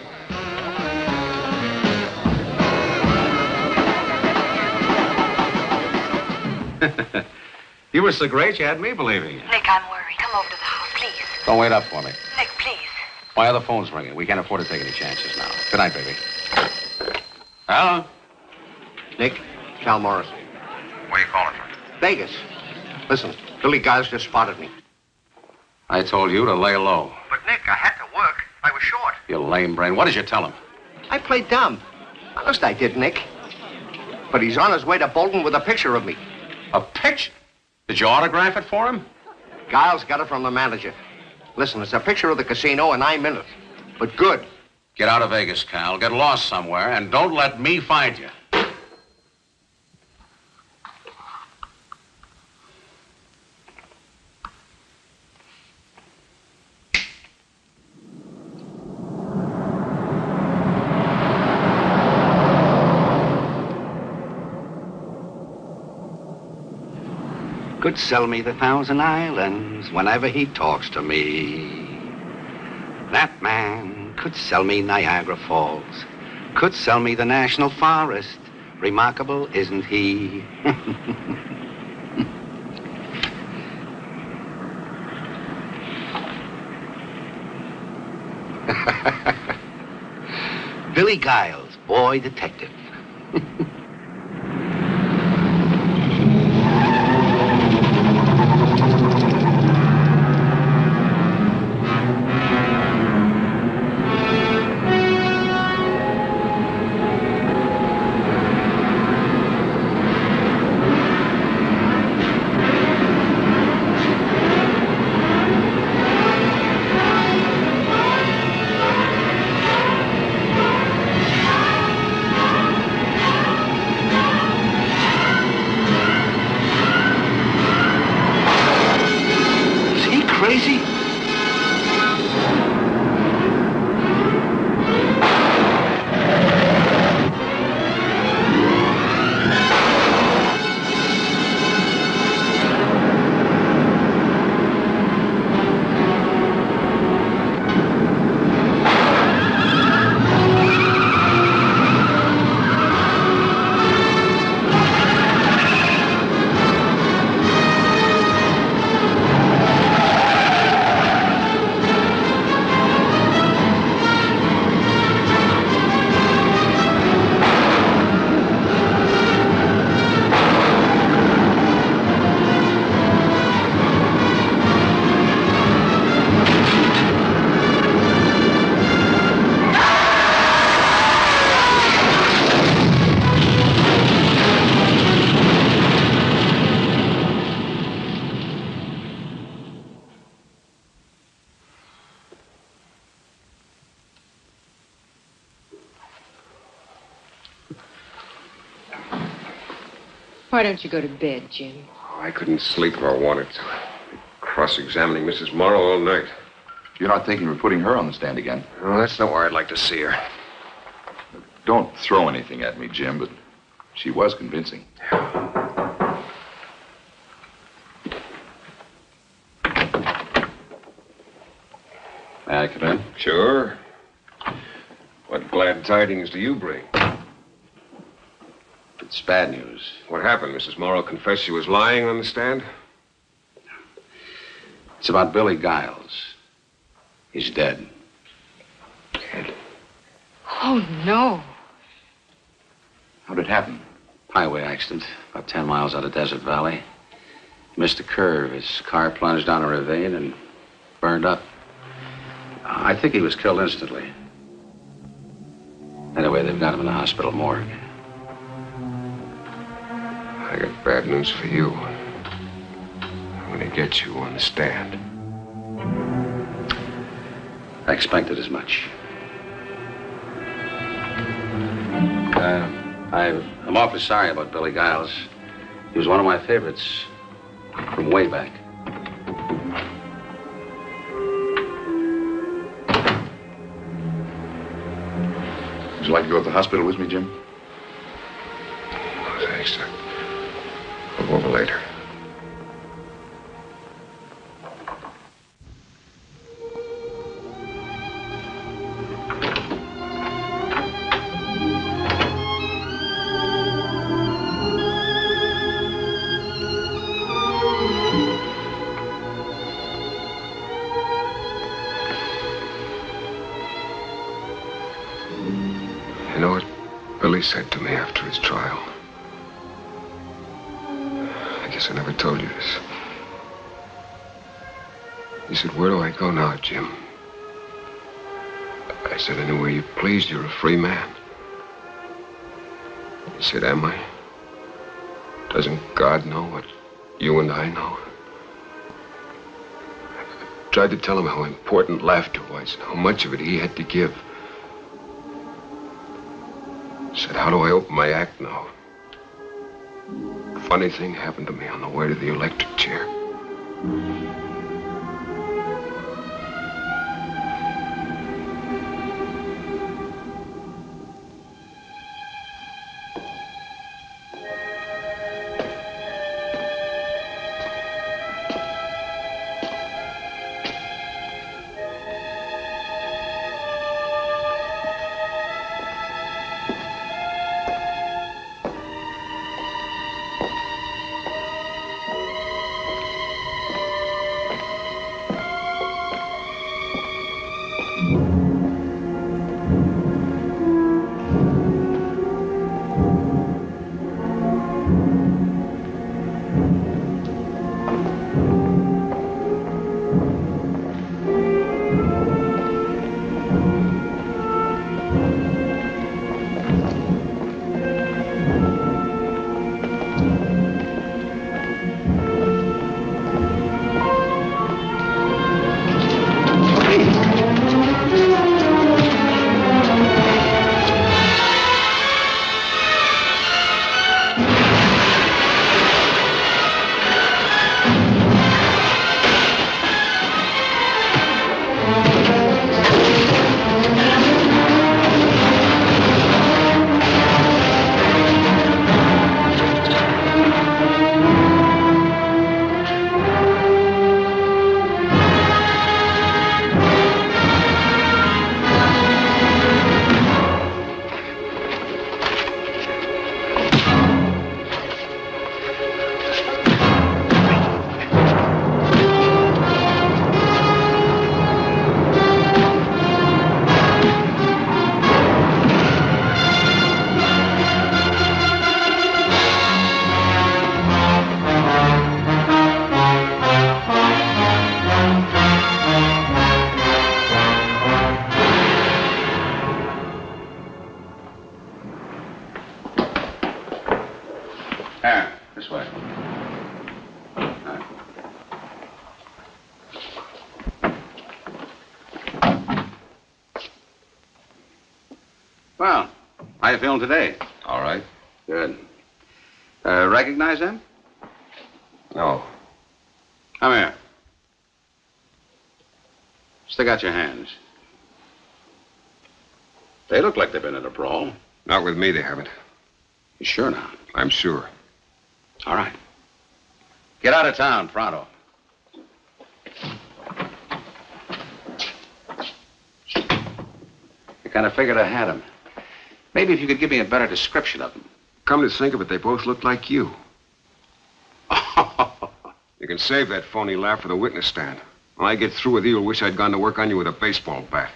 You were so great, you had me believing you. Nick, I'm worried. Come over to the house, please. Don't wait up for me. Nick, please. My other phone's ringing. We can't afford to take any chances now. Good night, baby. Hello? Nick, Cal Morrison. Where are you calling from? Vegas. Listen, Billy Giles just spotted me. I told you to lay low. But, Nick, I had to work. I was short. You lame brain. What did you tell him? I played dumb. Honest, I did, Nick. But he's on his way to Bolton with a picture of me. A picture? Did you autograph it for him? Giles got it from the manager. Listen, it's a picture of the casino in 9 minutes. But good. Get out of Vegas, Cal. Get lost somewhere, and don't let me find you. Could sell me the 1,000 Islands whenever he talks to me. That man could sell me Niagara Falls, could sell me the National Forest. Remarkable, isn't he? Billy Giles, boy detective. Why don't you go to bed, Jim? Oh, I couldn't sleep if I wanted to. Cross-examining Mrs. Morrow all night. You're not thinking of putting her on the stand again? Well, that's not where I'd like to see her. Don't throw anything at me, Jim, but she was convincing. May I come in? Sure. What glad tidings do you bring? It's bad news. What happened? Mrs. Morrow confessed she was lying on the stand? It's about Billy Giles. He's dead. Dead? Oh, no. How'd it happen? Highway accident, about 10 miles out of Desert Valley. Missed a curve. His car plunged down a ravine and burned up. I think he was killed instantly. Anyway, they've got him in the hospital morgue. I got bad news for you. I'm going to get you on the stand. I expected as much. I'm awfully sorry about Billy Giles. He was one of my favorites from way back. Would you like to go to the hospital with me, Jim? Oh, thanks, sir. We'll go over later. You know what Billy said to me after his trial? I guess I never told you this. He said, where do I go now, Jim? I said, anywhere you please, you're a free man. He said, am I? Doesn't God know what you and I know? I tried to tell him how important laughter was and how much of it he had to give. He said, how do I open my act now? Funny thing happened to me on the way to the electric chair. This way. Well, how you feeling today? All right. Good. Recognize them? No. Come here. Stick out your hands. They look like they've been in a brawl. Not with me, they haven't. You sure now? I'm sure. All right. Get out of town, pronto. I kind of figured I had him. Maybe if you could give me a better description of them. Come to think of it, they both look like you. You can save that phony laugh for the witness stand. When I get through with you, you'll wish I'd gone to work on you with a baseball bat.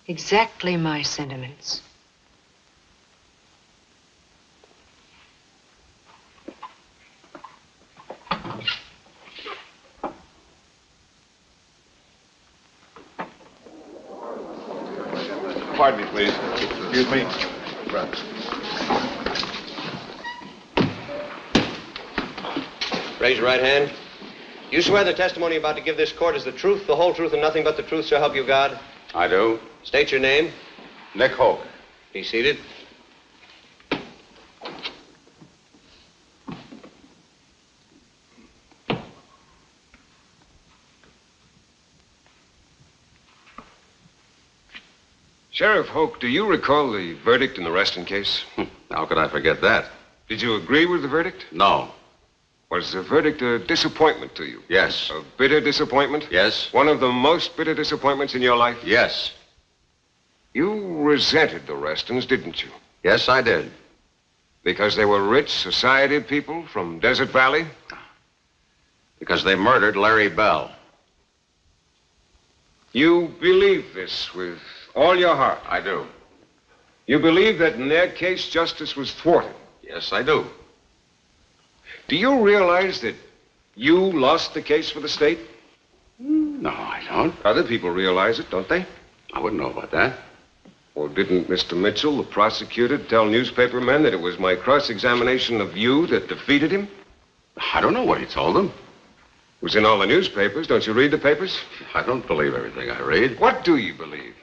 Exactly my sentiments. Pardon me, please. Excuse me. Right. Raise your right hand. You swear the testimony you're about to give this court is the truth, the whole truth, and nothing but the truth, so help you God? I do. State your name. Nick Hoke. Be seated. Sheriff Hoke, do you recall the verdict in the Reston case? How could I forget that? Did you agree with the verdict? No. Was the verdict a disappointment to you? Yes. A bitter disappointment? Yes. One of the most bitter disappointments in your life? Yes. You resented the Restons, didn't you? Yes, I did. Because they were rich, society people from Desert Valley? Because they murdered Larry Bell. You believe this with all your heart? I do. You believe that in their case, justice was thwarted? Yes, I do. Do you realize that you lost the case for the state? No, I don't. Other people realize it, don't they? I wouldn't know about that. Well, didn't Mr. Mitchell, the prosecutor, tell newspaper men that it was my cross-examination of you that defeated him? I don't know what he told them. It was in all the newspapers. Don't you read the papers? I don't believe everything I read. What do you believe?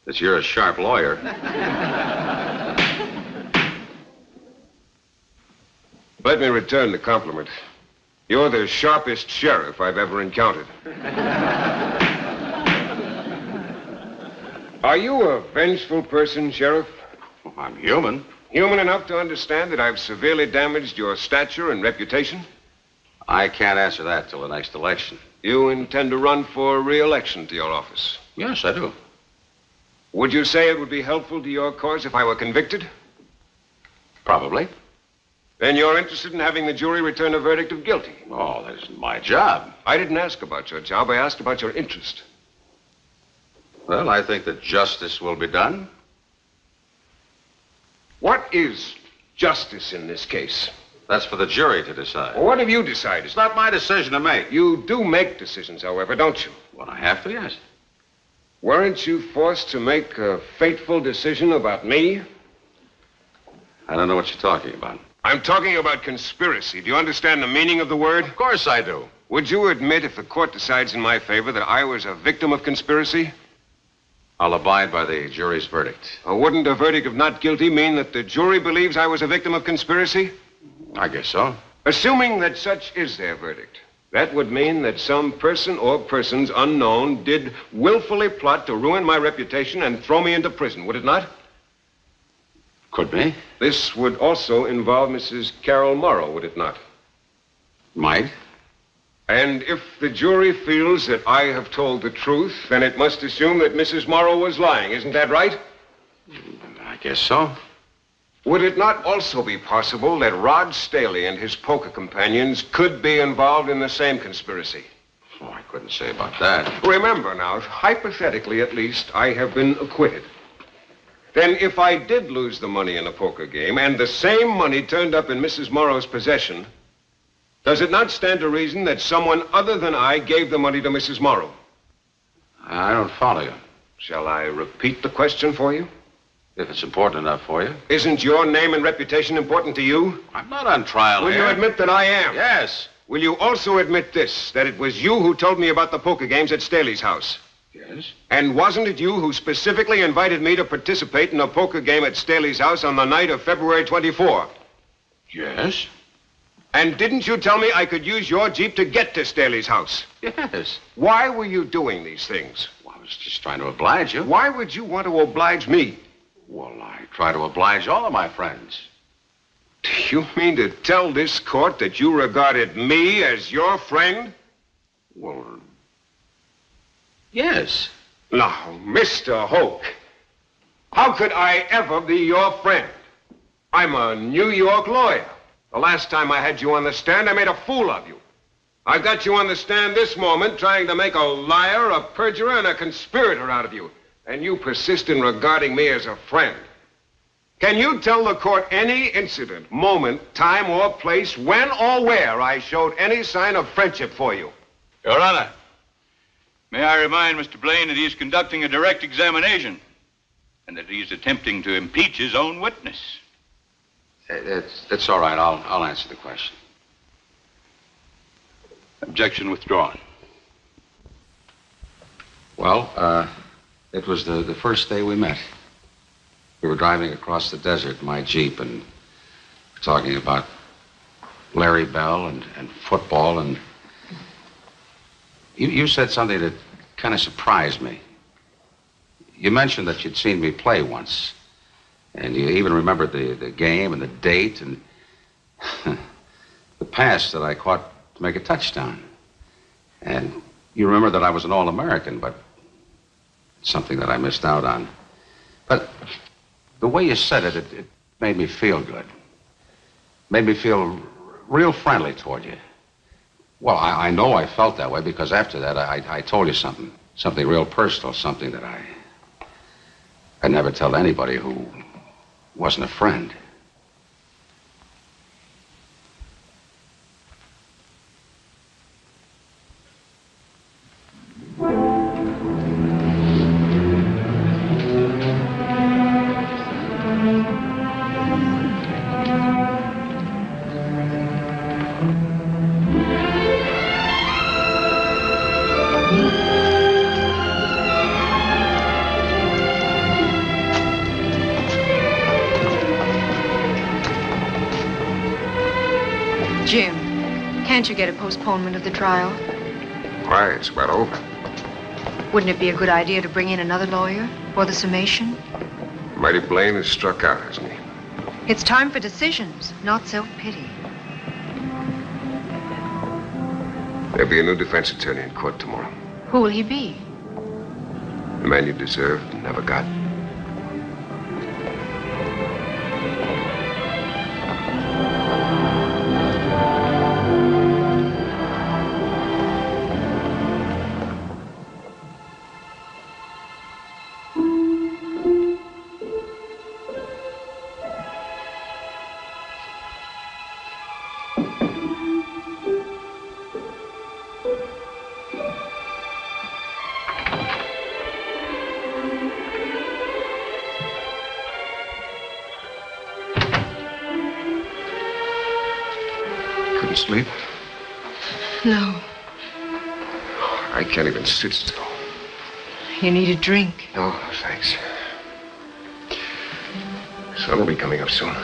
That you're a sharp lawyer. Let me return the compliment. You're the sharpest sheriff I've ever encountered. Are you a vengeful person, Sheriff? Well, I'm human. Human enough to understand that I've severely damaged your stature and reputation? I can't answer that till the next election. You intend to run for re-election to your office? Yes, I do. Would you say it would be helpful to your cause if I were convicted? Probably. Then you're interested in having the jury return a verdict of guilty? Oh, that isn't my job. I didn't ask about your job. I asked about your interest. Well, I think that justice will be done. What is justice in this case? That's for the jury to decide. Well, what have you decided? It's not my decision to make. You do make decisions, however, don't you? Well, I have to, yes. Weren't you forced to make a fateful decision about me? I don't know what you're talking about. I'm talking about conspiracy. Do you understand the meaning of the word? Of course I do. Would you admit, if the court decides in my favor, that I was a victim of conspiracy? I'll abide by the jury's verdict. Wouldn't a verdict of not guilty mean that the jury believes I was a victim of conspiracy? I guess so. Assuming that such is their verdict, that would mean that some person or persons unknown did willfully plot to ruin my reputation and throw me into prison, would it not? Could be. This would also involve Mrs. Carol Morrow, would it not? Might. And if the jury feels that I have told the truth, then it must assume that Mrs. Morrow was lying. Isn't that right? I guess so. Would it not also be possible that Rod Staley and his poker companions could be involved in the same conspiracy? Oh, I couldn't say about that. Remember now, hypothetically at least, I have been acquitted. Then if I did lose the money in a poker game and the same money turned up in Mrs. Morrow's possession, does it not stand to reason that someone other than I gave the money to Mrs. Morrow? I don't follow you. Shall I repeat the question for you? If it's important enough for you. Isn't your name and reputation important to you? I'm not on trial Will here. you admit that I am? Yes. Will you also admit this, that it was you who told me about the poker games at Staley's house? Yes. And wasn't it you who specifically invited me to participate in a poker game at Staley's house on the night of February 24? Yes. And didn't you tell me I could use your Jeep to get to Staley's house? Yes. Why were you doing these things? Well, I was just trying to oblige you. Why would you want to oblige me? Well, I try to oblige all of my friends. Do you mean to tell this court that you regarded me as your friend? Well, yes. Now, Mr. Hoke, how could I ever be your friend? I'm a New York lawyer. The last time I had you on the stand, I made a fool of you. I've got you on the stand this moment trying to make a liar, a perjurer, and a conspirator out of you. And you persist in regarding me as a friend. Can you tell the court any incident, moment, time, or place, when or where I showed any sign of friendship for you? Your Honor, may I remind Mr. Blaine that he's conducting a direct examination and that he's attempting to impeach his own witness. It's all right. I'll answer the question. Objection withdrawn. Well, it was the first day we met. We were driving across the desert in my Jeep and talking about Larry Bell and football, and you said something that kind of surprised me. You mentioned that you'd seen me play once, and you even remembered the game and the date and the pass that I caught to make a touchdown. And you remember that I was an All-American, but something that I missed out on. But the way you said it, it made me feel good. Made me feel real friendly toward you. Well, I know I felt that way because after that I told you something real personal, something that I'd never tell anybody who wasn't a friend. Jim, can't you get a postponement of the trial? Why, it's about over. Wouldn't it be a good idea to bring in another lawyer for the summation? Mighty Blaine has struck out, hasn't he? It's time for decisions, not self-pity. There'll be a new defense attorney in court tomorrow. Who will he be? The man you deserved and never got. Sleep? No. I can't even sit still. You need a drink. No, thanks. Sun will be coming up soon.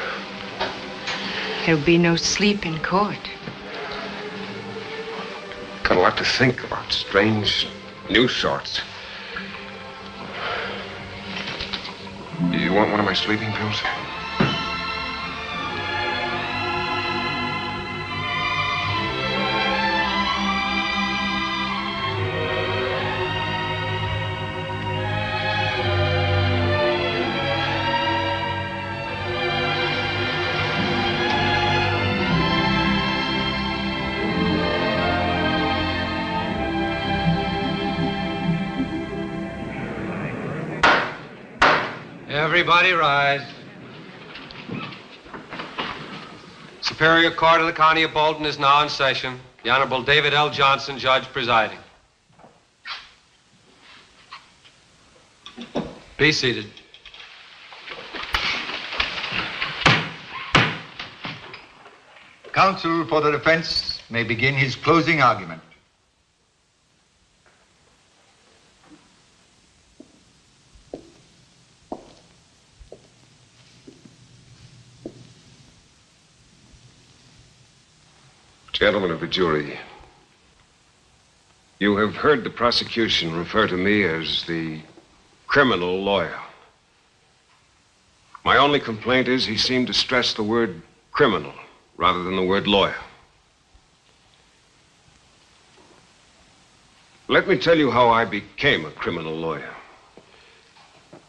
There'll be no sleep in court. Got a lot to think about. Strange new sorts. Do you want one of my sleeping pills? Everybody rise. Superior Court of the County of Bolton is now in session. The Honorable David L. Johnson, judge presiding. Be seated. Counsel for the defense may begin his closing argument. Gentlemen of the jury, you have heard the prosecution refer to me as the criminal lawyer. My only complaint is he seemed to stress the word criminal rather than the word lawyer. Let me tell you how I became a criminal lawyer.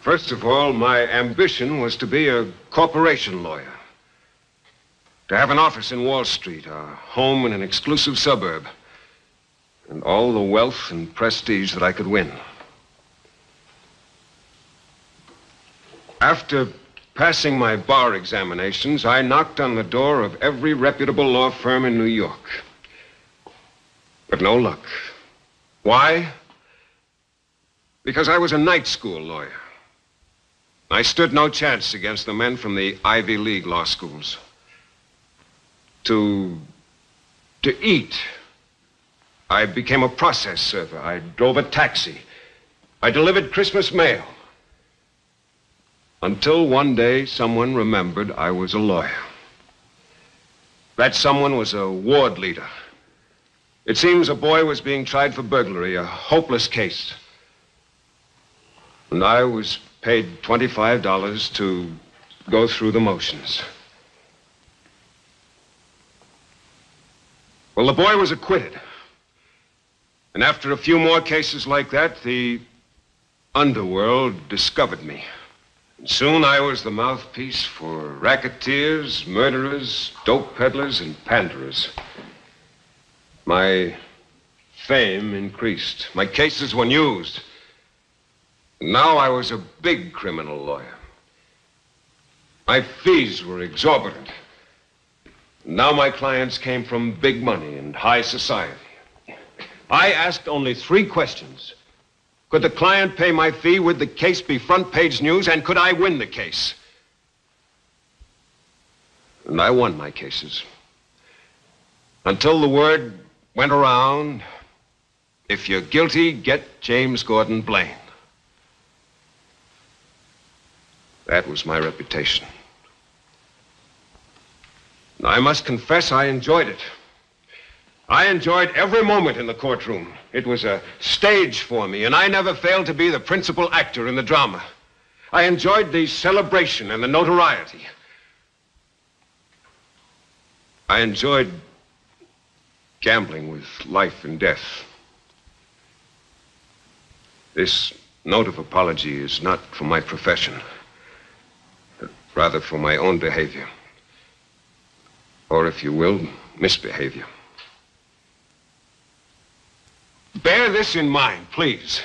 First of all, my ambition was to be a corporation lawyer. To have an office in Wall Street, a home in an exclusive suburb, and all the wealth and prestige that I could win. After passing my bar examinations, I knocked on the door of every reputable law firm in New York. But no luck. Why? Because I was a night school lawyer. I stood no chance against the men from the Ivy League law schools. To eat, I became a process server. I drove a taxi. I delivered Christmas mail. Until one day, someone remembered I was a lawyer. That someone was a ward leader. It seems a boy was being tried for burglary, a hopeless case. And I was paid $25 to go through the motions. Well, the boy was acquitted. And after a few more cases like that, the underworld discovered me. And soon I was the mouthpiece for racketeers, murderers, dope peddlers, and panderers. My fame increased. My cases were used. Now I was a big criminal lawyer. My fees were exorbitant. Now my clients came from big money and high society. I asked only 3 questions. Could the client pay my fee? Would the case be front page news? And could I win the case? And I won my cases. Until the word went around, if you're guilty, get James Gordon Blaine. That was my reputation. I must confess I enjoyed it. I enjoyed every moment in the courtroom. It was a stage for me, and I never failed to be the principal actor in the drama. I enjoyed the celebration and the notoriety. I enjoyed gambling with life and death. This note of apology is not for my profession, but rather for my own behavior. Or, if you will, misbehavior. Bear this in mind, please.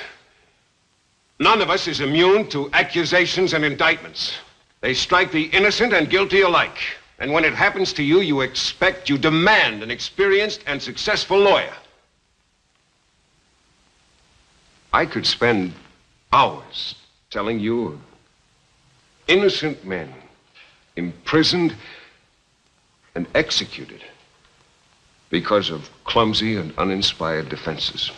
None of us is immune to accusations and indictments. They strike the innocent and guilty alike. And when it happens to you, you demand an experienced and successful lawyer. I could spend hours telling you of innocent men imprisoned and executed because of clumsy and uninspired defenses.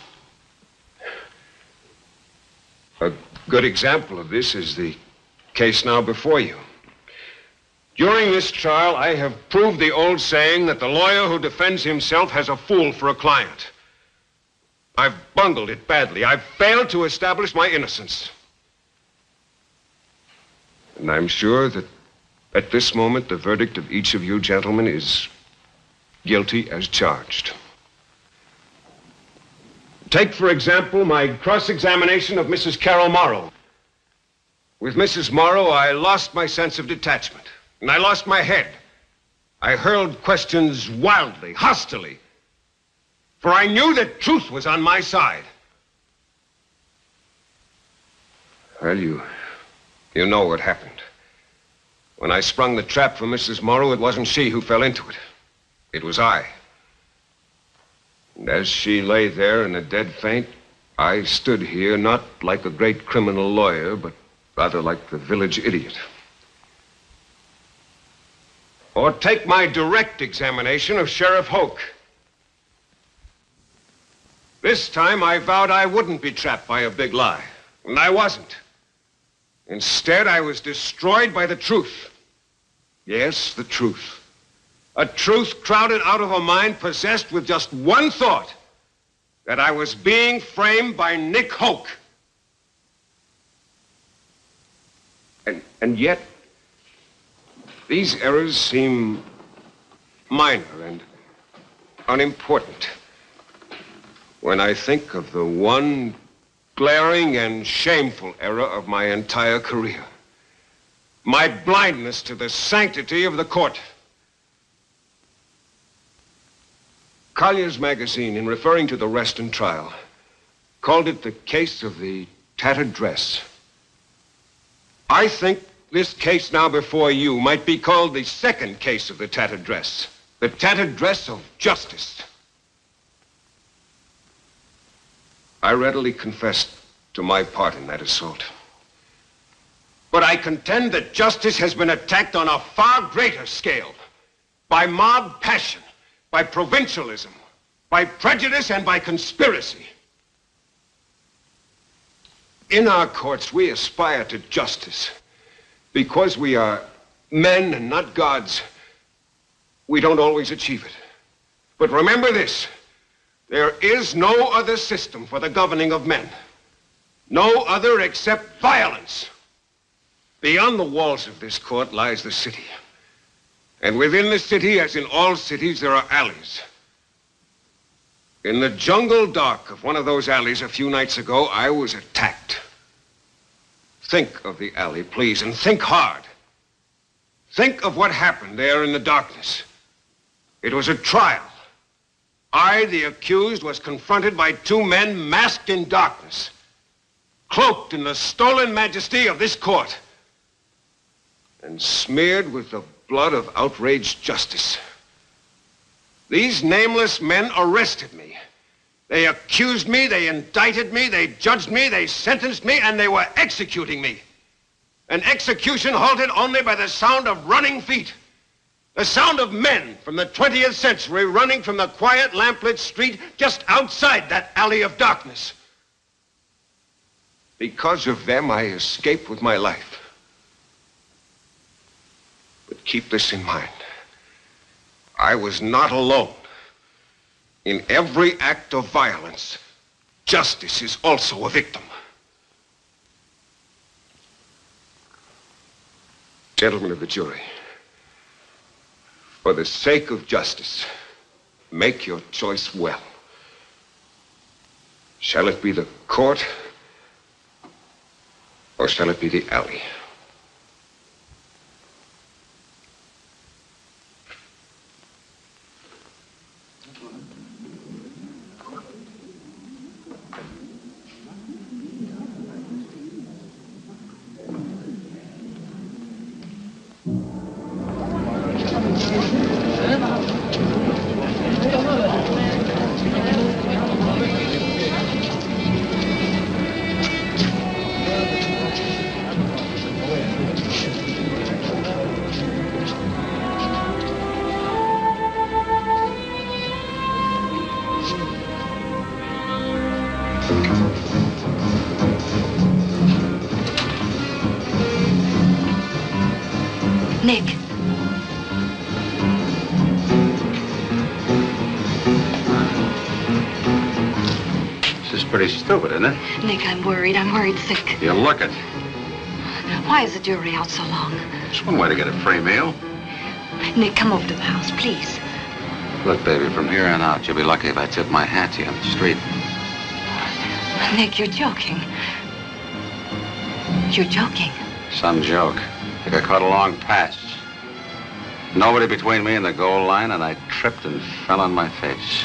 A good example of this is the case now before you. During this trial, I have proved the old saying that the lawyer who defends himself has a fool for a client. I've bungled it badly. I've failed to establish my innocence. And I'm sure that at this moment, the verdict of each of you gentlemen is guilty as charged. Take, for example, my cross-examination of Mrs. Carol Morrow. With Mrs. Morrow, I lost my sense of detachment, and I lost my head. I hurled questions wildly, hostilely, for I knew that truth was on my side. Well, you know what happened. When I sprung the trap for Mrs. Morrow, it wasn't she who fell into it. It was I. And as she lay there in a dead faint, I stood here not like a great criminal lawyer, but rather like the village idiot. Or take my direct examination of Sheriff Hoke. This time I vowed I wouldn't be trapped by a big lie, and I wasn't. Instead, I was destroyed by the truth. Yes, the truth. A truth crowded out of a mind possessed with just one thought, that I was being framed by Nick Hoke. And yet, these errors seem minor and unimportant when I think of the one glaring and shameful error of my entire career. My blindness to the sanctity of the court. Collier's magazine, in referring to the Reston trial, called it the case of the tattered dress. I think this case now before you might be called the second case of the tattered dress. The tattered dress of justice. I readily confessed to my part in that assault. But I contend that justice has been attacked on a far greater scale. By mob passion, by provincialism, by prejudice, and by conspiracy. In our courts, we aspire to justice. Because we are men and not gods, we don't always achieve it. But remember this, there is no other system for the governing of men. No other except violence. Beyond the walls of this court lies the city. And within the city, as in all cities, there are alleys. In the jungle dark of one of those alleys a few nights ago, I was attacked. Think of the alley, please, and think hard. Think of what happened there in the darkness. It was a trial. I, the accused, was confronted by two men masked in darkness, cloaked in the stolen majesty of this court, and smeared with the blood of outraged justice. These nameless men arrested me. They accused me, they indicted me, they judged me, they sentenced me, and they were executing me. An execution halted only by the sound of running feet. The sound of men from the 20th century running from the quiet lamplit street just outside that alley of darkness. Because of them, I escaped with my life. But keep this in mind. I was not alone. In every act of violence, justice is also a victim. Gentlemen of the jury, for the sake of justice, make your choice well. Shall it be the court, or shall it be the alley? Nick. This is pretty stupid, isn't it? Nick, I'm worried. I'm worried sick. You look it. Why is the jury out so long? It's one way to get a free meal. Nick, come over to the house, please. Look, baby, from here on out, you'll be lucky if I tip my hat to you on the street. Nick, you're joking. You're joking. Some joke. I think I caught a long pass. Nobody between me and the goal line, and I tripped and fell on my face.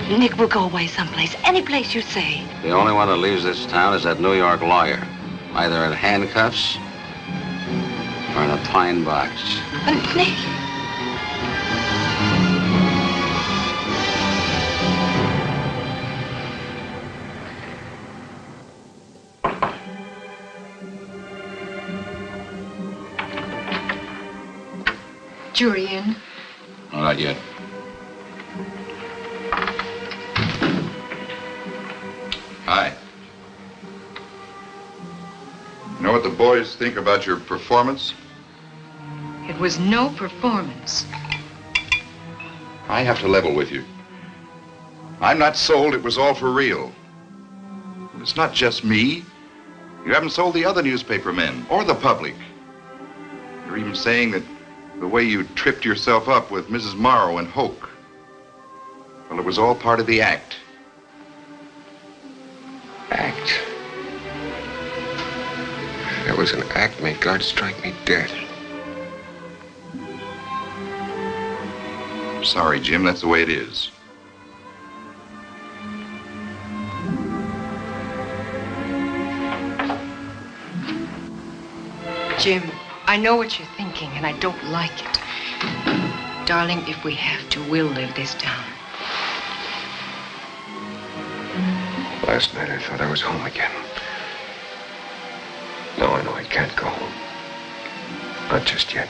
Nick, we'll go away someplace. Any place you say. The only one that leaves this town is that New York lawyer. Either in handcuffs or in a pine box. Nick. Jury in? Oh, not yet. Hi. You know what the boys think about your performance? It was no performance. I have to level with you. I'm not sold it was all for real. It's not just me. You haven't sold the other newspaper men or the public. You're even saying that the way you tripped yourself up with Mrs. Morrow and Hoke, well, it was all part of the act. Act? That was an act, may God strike me dead. Sorry, Jim, that's the way it is. Jim, I know what you're thinking, and I don't like it. Darling, if we have to, we'll live this down. Last night I thought I was home again. Now I know I can't go home. Not just yet.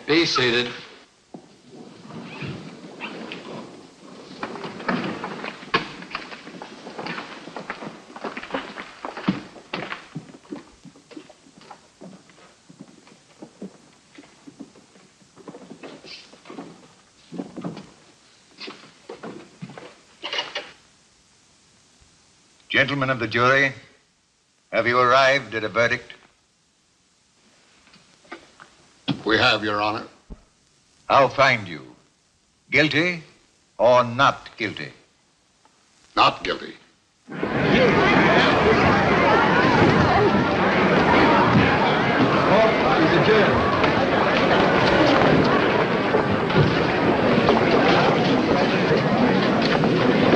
Be seated. Gentlemen of the jury, have you arrived at a verdict? We have, Your Honor. I'll find you. Guilty or not guilty? Not guilty.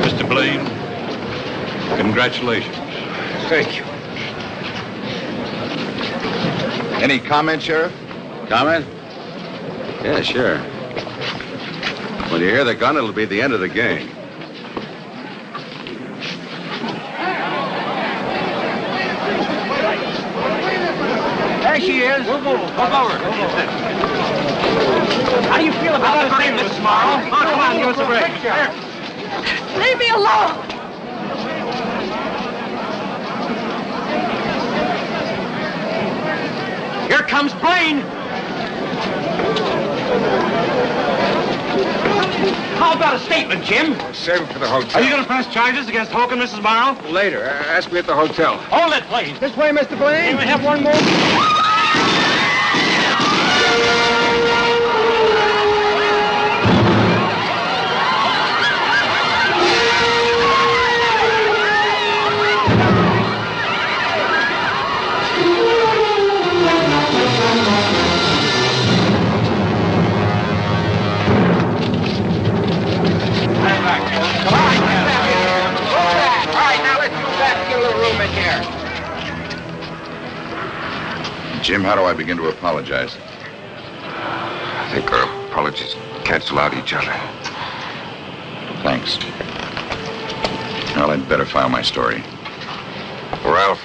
Mr. Blaine, congratulations. Thank you. Any comment, Sheriff? Comment? Yeah, sure. When you hear the gun, it'll be the end of the game. There she is. Move over. How do you feel feel about this thing, Mrs. Morrow? Oh, come on, give us a break. Leave me alone. Here comes Blaine. How about a statement, Jim? Save it for the hotel. Are you going to press charges against Hoke and Mrs. Morrow? Later. Ask me at the hotel. Hold it, please. This way, Mr. Blaine. Can we have one more? Jim, how do I begin to apologize? I think our apologies cancel out each other. Thanks. Well, I'd better file my story. Ralph,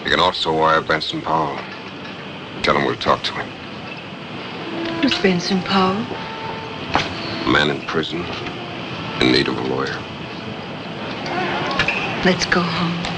you can also wire Benson Powell. Tell him we'll talk to him. Who's Benson Powell? A man in prison, in need of a lawyer. Let's go home.